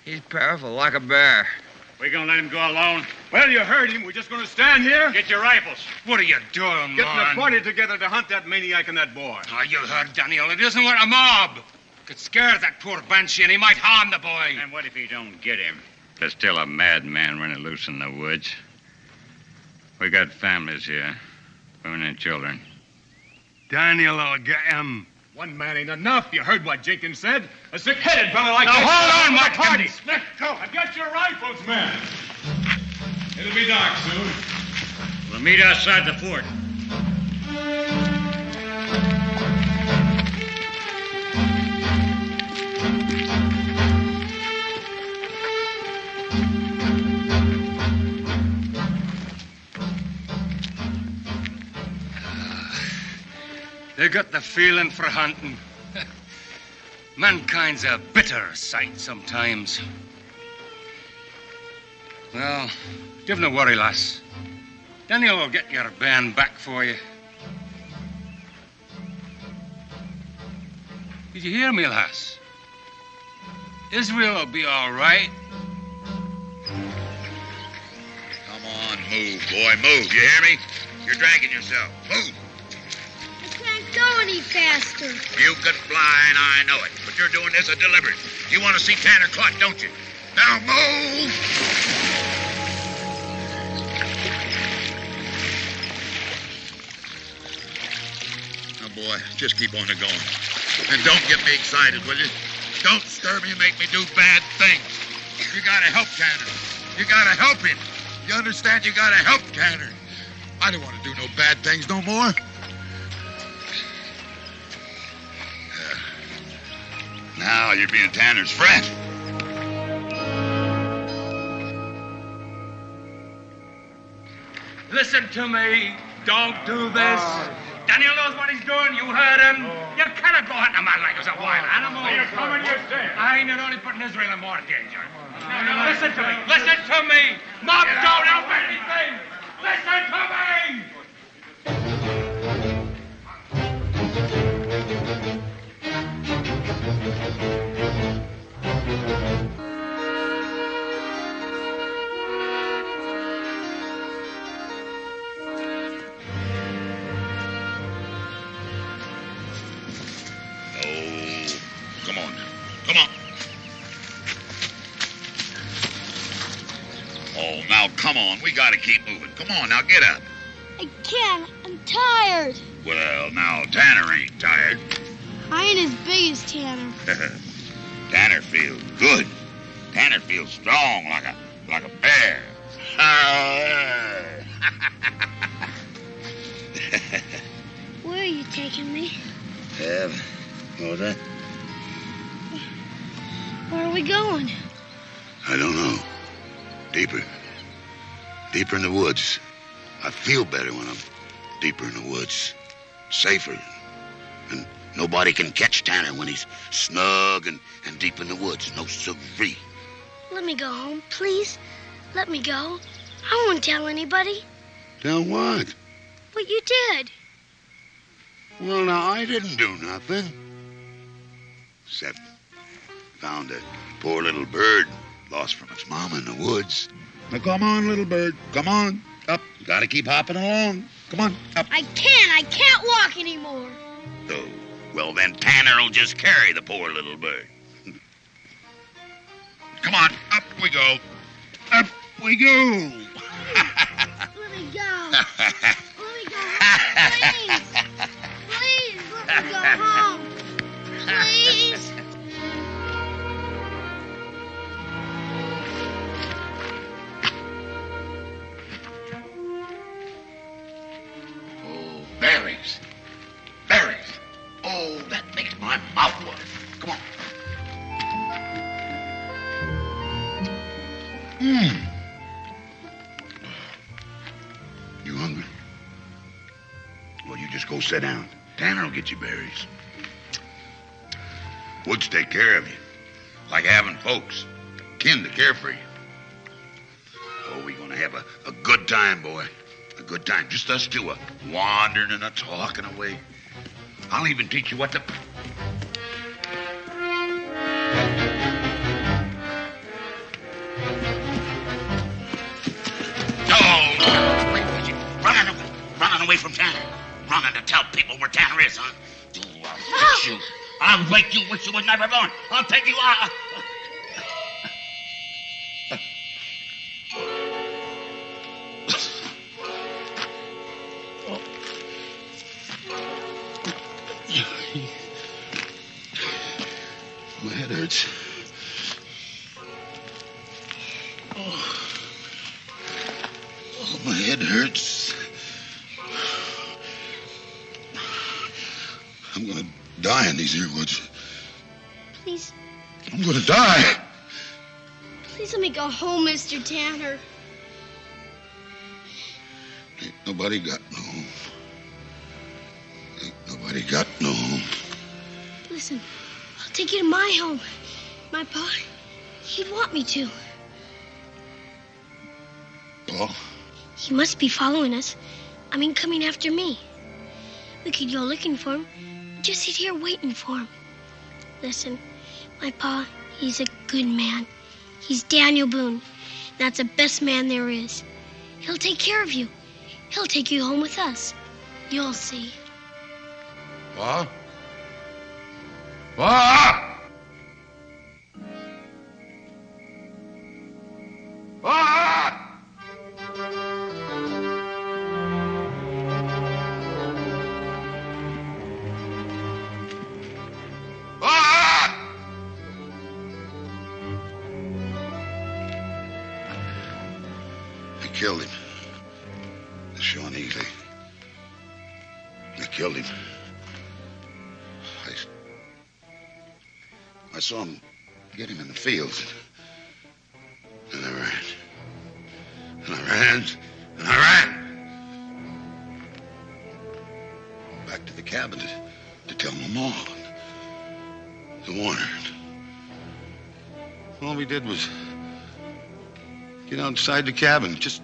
He's powerful like a bear. We gonna let him go alone? Well, you heard him. We're just going to stand here. Get your rifles. What are you doing, Getting man? a party together to hunt that maniac and that boy. Oh, you heard Daniel. It isn't what a mob. Could scare that poor banshee and he might harm the boy. And what if he don't get him? There's still a madman running loose in the woods. We got families here, women and children. Daniel will get him. One man ain't enough. You heard what Jenkins said. A sick-headed fellow like Now, that. hold on, Watkins. Watkins. Let's go. I've got your rifles, man. It'll be dark soon. We'll meet outside the fort. They got the feeling for hunting. Mankind's a bitter sight sometimes. Well, you've no worry, lass. Daniel will get your band back for you. Did you hear me, lass? Israel will be all right. Come on, move, boy, move. You hear me? You're dragging yourself. Move. I can't go any faster. You can fly, and I know it. But you're doing this deliberate. You want to see Tanner caught, don't you? Now move! Now, boy, just keep on going. And don't get me excited, will you? Don't stir me and make me do bad things. You gotta help Tanner. You gotta help him. You understand? You gotta help Tanner. I don't want to do no bad things no more. Now you're being Tanner's friend. Listen to me. Don't do this. Daniel knows what he's doing. You heard him. You cannot go hunting a man like us, a wild animal. You're coming yourself. I ain't only putting Israel in more danger. Listen to me. Listen to me. Mob don't help anything. Listen to me. Come on. Come on. Oh, now, come on. We gotta keep moving. Come on, now, get up. I can't. I'm tired. Well, now, Tanner ain't tired. I ain't as big as Tanner. Tanner feels good. Tanner feels strong like a bear. Where are you taking me? What was that? Where are we going? I don't know. Deeper. Deeper in the woods. I feel better when I'm deeper in the woods. Safer. And nobody can catch Tanner when he's snug and deep in the woods. No siree. Let me go home, please. Let me go. I won't tell anybody. Tell what? What you did. Well, now, I didn't do nothing. Except found a poor little bird lost from its mama in the woods. Now, come on, little bird. Come on. Up. You gotta keep hopping along. Come on, up. I can't walk anymore. Oh, well, then Tanner'll just carry the poor little bird. Come on, up we go. Up we go. Let me go. Let me go home, please. Please, let me go home. Please. Oh, berries. Berries. Oh, that makes my mouth water. Come on. You hungry? Well, you just go sit down. Tanner will get you berries. Woods take care of you. Like having folks. Kin to care for you. Oh, we're gonna have a good time, boy. A good time. Just us two, wandering and talking away. I'll even teach you what to... Running away from Tanner. Running to tell people where Tanner is, huh? I'll make you wish you was never born. I'll take you out. My head hurts. Oh, my head hurts. I'm gonna die in these here woods. Please. I'm gonna die. Please let me go home, Mr. Tanner. Ain't nobody got no home. Ain't nobody But he got no home. Listen, I'll take you to my home. My pa, he'd want me to. Paul? He must be following us. I mean, coming after me. We could go looking for him. Just sit here waiting for him. Listen, my pa, he's a good man. He's Daniel Boone. That's the best man there is. He'll take care of you. He'll take you home with us. You'll see. Pa? Pa! Pa! They killed him. The Shawnees, they killed him. I saw him get him in the fields. And I ran. And I ran. And I ran. Back to the cabin to tell my mom. To warn her. All we did was get outside the cabin, just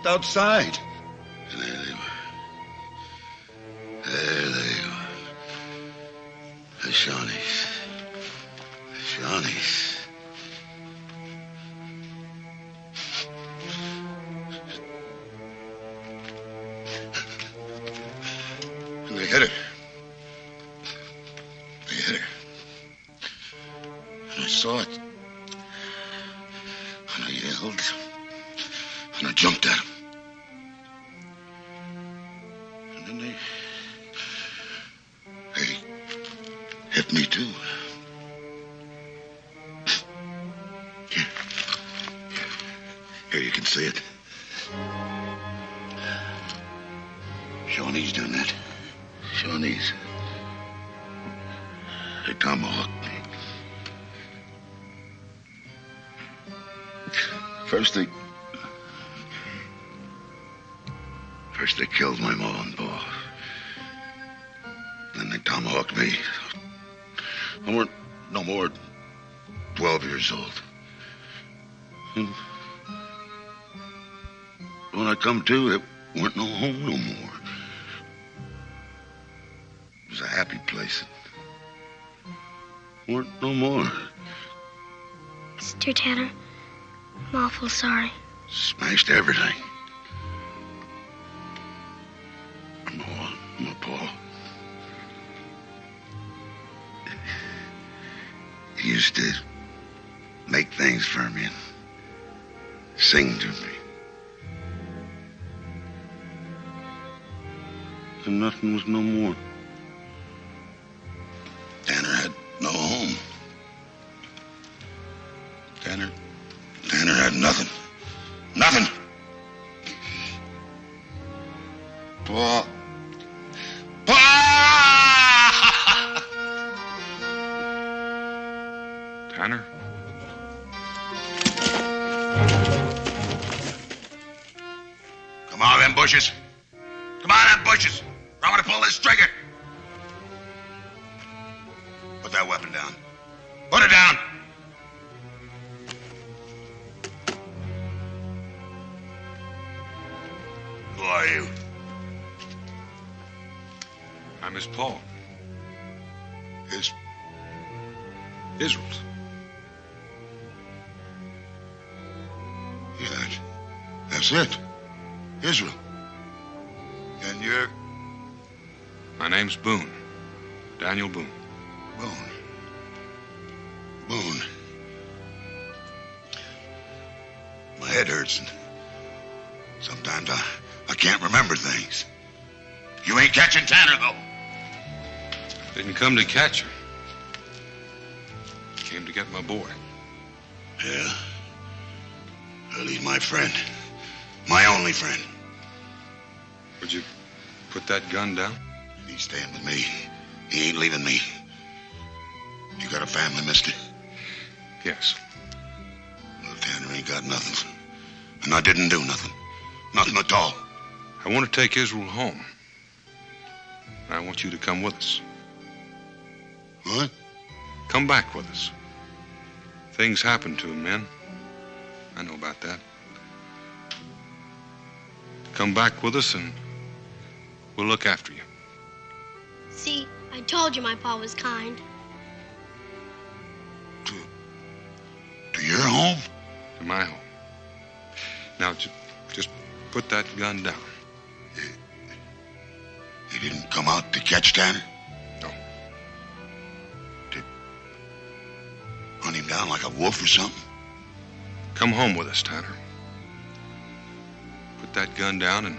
outside. And there they were. There they were. The Shawnees. The Shawnees. And they hit her. They hit her. And I saw it. And I yelled. And I jumped at him. And then they hit me too. Here, you can see it. Shawnees done that. Shawnees. They tomahawked me. First they killed my ma and pa. Then they tomahawked me. I weren't no more 12 years old. And when I come to, there weren't no home no more. It was a happy place. Weren't no more. Mr. Tanner, I'm awful sorry. Smashed everything. My pa. He used to make things for me and sing to me. And nothing was no more. Tanner had no home. Tanner had nothing. Nothing. Pa. Tanner? Come on, them bushes. Come on, them bushes. I'm gonna pull this trigger. Put that weapon down. Put it down. Who are you? I'm his Paul. Israel's. Yeah, that's it. Israel. And you're? My name's Boone. Daniel Boone. Boone. My head hurts and sometimes I can't remember things. You ain't catching Tanner, though. Didn't come to catch her. Came to get my boy. Yeah? Well, he's my friend. My only friend. Would you put that gun down? He's staying with me. He ain't leaving me. You got a family, mister? Yes. Well, Tanner ain't got nothing. And I didn't do nothing. Nothing at all. I want to take Israel home. And I want you to come with us. What? Come back with us. Things happen to men. I know about that. Come back with us and we'll look after you. See, I told you my pa was kind. To your home? To my home. Now, just put that gun down. He didn't come out to catch Tanner? No. Did hunt him down like a wolf or something? Come home with us, Tanner. Put that gun down and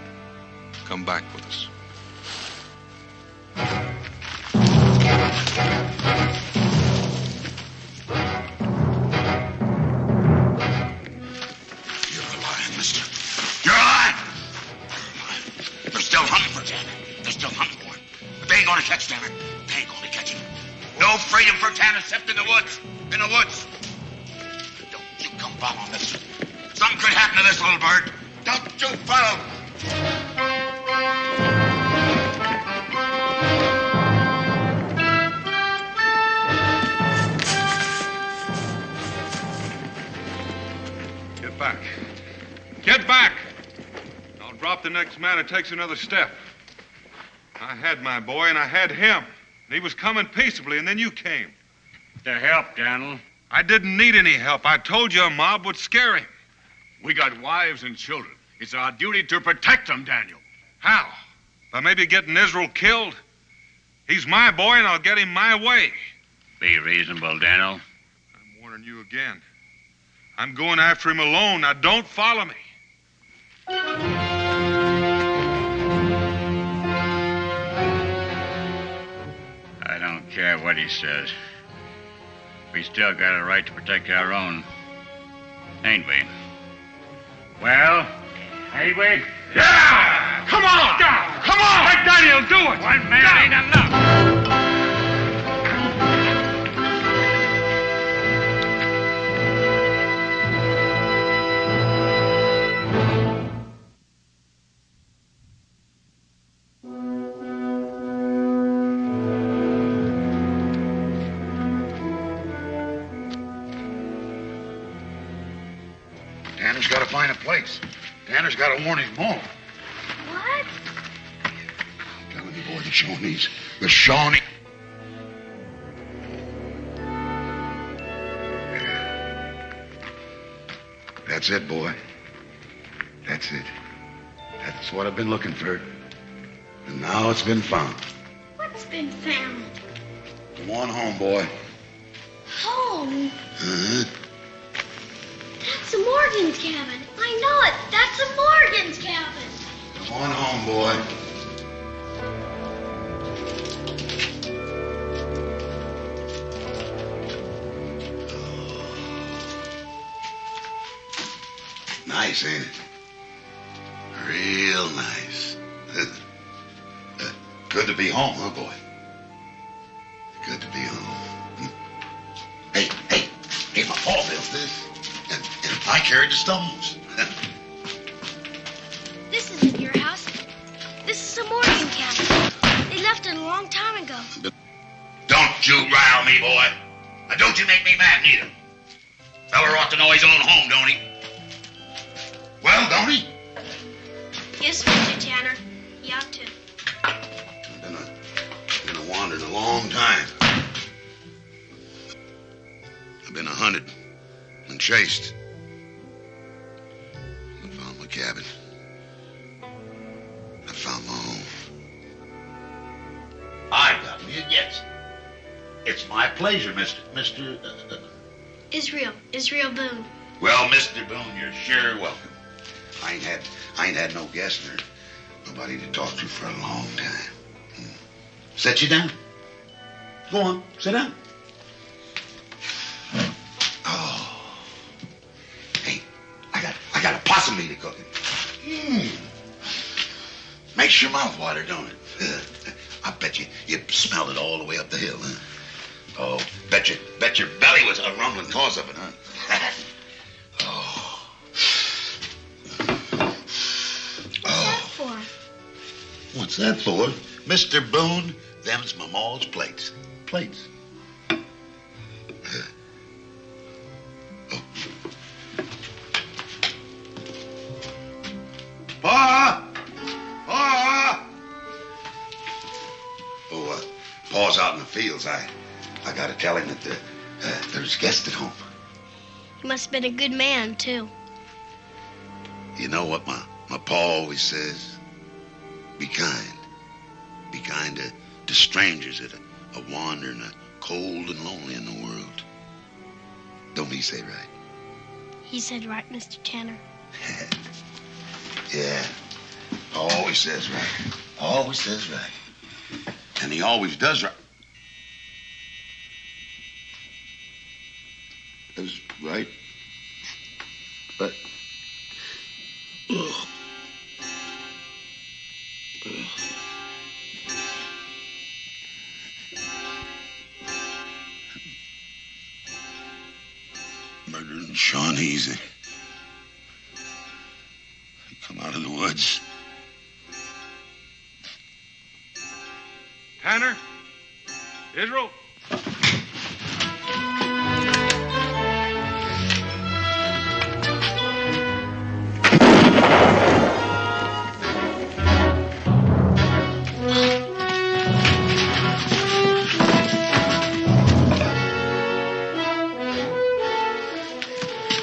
come back with us. You're lying, mister. You're lying! They're still hunting for Tanner. They're still hunting for him. But they ain't gonna catch Tanner. They ain't gonna catch him. No freedom for Tanner except in the woods. In the woods. Don't you come following this. Something could happen to this little bird. Don't you follow. Get back. Get back! I'll drop the next man who takes another step. I had my boy, and I had him. And he was coming peaceably, and then you came. To help, Daniel. I didn't need any help. I told you a mob would scare him. We got wives and children. It's our duty to protect them, Daniel. How? By maybe getting Israel killed? He's my boy, and I'll get him my way. Be reasonable, Daniel. I'm warning you again. I'm going after him alone. Now, don't follow me. I don't care what he says. We still got a right to protect our own. Ain't we? Well, ain't we? Yeah! Come on! Down! Come on! Let Daniel do it! One man ain't enough! Tanner's got to find a place. Tanner's got to warn his mom. What? I'm telling you, boy, the Shawnees. The Shawnee. That's it, boy. That's it. That's what I've been looking for. And now it's been found. What's been found? Come on home, boy. Home? Uh-huh. That's a Morgan's cabin. I know it. That's a Morgan's cabin. Come on home, boy. Nice, ain't it? Real nice. Good to be home, huh, boy? Good to be home. Hey, my paw built this. And I carried the stones. This isn't your house. This is a Morgan cabin. They left it a long time ago. Don't you rile me, boy. Now, don't you make me mad, neither. Feller ought to know his own home, don't he? Well, don't he? Yes, Mr. Tanner. You ought to. I've been a wandered a long time. I've been hunted and chased. I found my cabin. I found my home. I've got me a guest. It's my pleasure, Mr. Israel Boone. Well, Mr. Boone, you're sure welcome. I ain't had no guest or nobody to talk to for a long time. Set you down. Go on, sit down. Oh. Hey, I got a possum meat cooking. Makes your mouth water, don't it? I bet you smelled it all the way up the hill, huh? Oh, bet your belly was a rumbling cause of it, huh? What's that for? What's that for? Mr. Boone, them's my ma's plates. Plates. Pa! Pa! Oh, Pa's out in the fields. I gotta tell him that there's guests at home. You must have been a good man, too. You know what my pa always says? Be kind. Be kind to strangers that are wandering cold and lonely in the world. Don't he say right? He said right, Mr. Tanner. Yeah. Pa always says right. Always says right. And he always does right. That's right. But... Ugh. Murdering Shawnees. They come out of the woods. Tanner? Israel?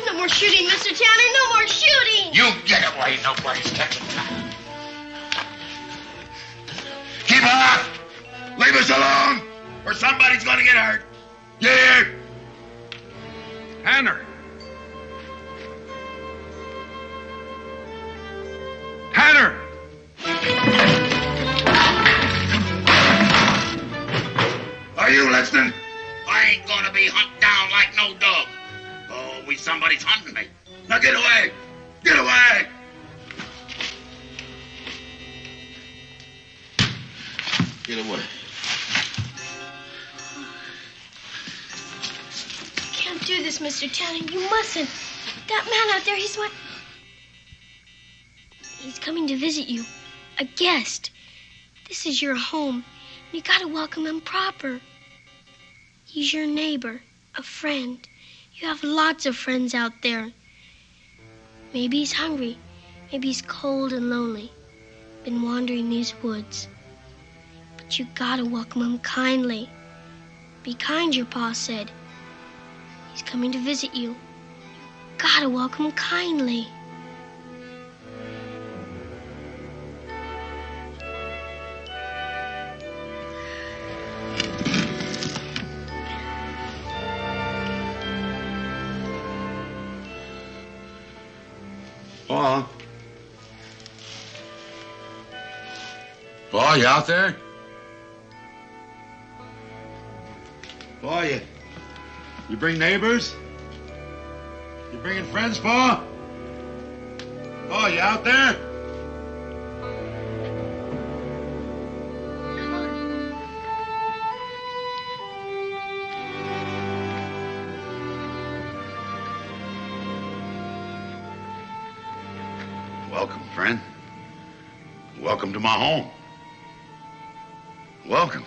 No more shooting, Mr. Tanner. No more shooting. You get away. Nobody's touching you. Keep off! Leave us alone, or somebody's gonna get hurt. Yeah. Tanner! Tanner! Are you listening? I ain't gonna be hunted down like no dog. Oh, somebody's hunting me. Now get away! Get away! Get away. You can't do this, Mr. Tanner. You mustn't. That man out there, he's what? He's coming to visit you. A guest. This is your home. You gotta welcome him proper. He's your neighbor, a friend. You have lots of friends out there. Maybe he's hungry. Maybe he's cold and lonely. Been wandering these woods. But you gotta welcome him kindly. Be kind, your pa said. He's coming to visit you. You gotta welcome him kindly. Pa? Pa, you out there? Pa, you bring neighbors? You bringing friends, Pa? Pa, you out there? Welcome, friend. Welcome to my home. Welcome.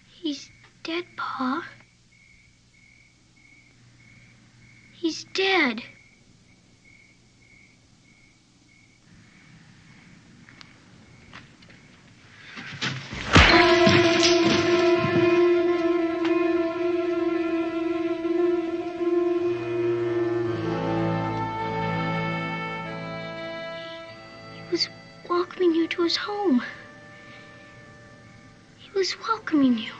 He's dead, Pa. He's dead. He was welcoming you to his home. He was welcoming you.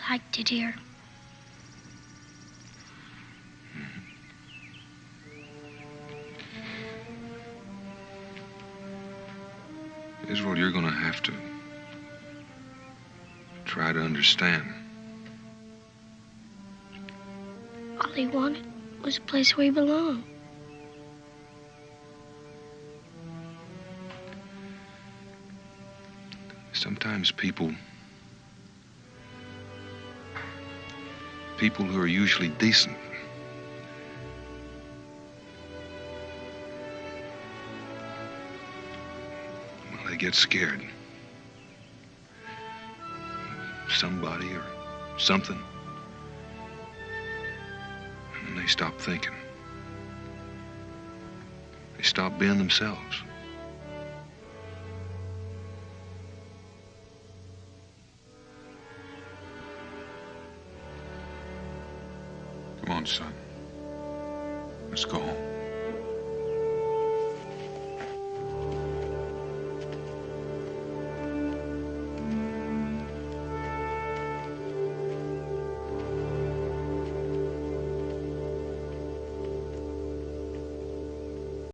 liked it here. Israel, you're gonna have to try to understand. All he wanted was a place where he belonged. Sometimes people who are usually decent well, they get scared. Somebody or something. And they stop thinking. They stop being themselves. Come on, son. Let's go home.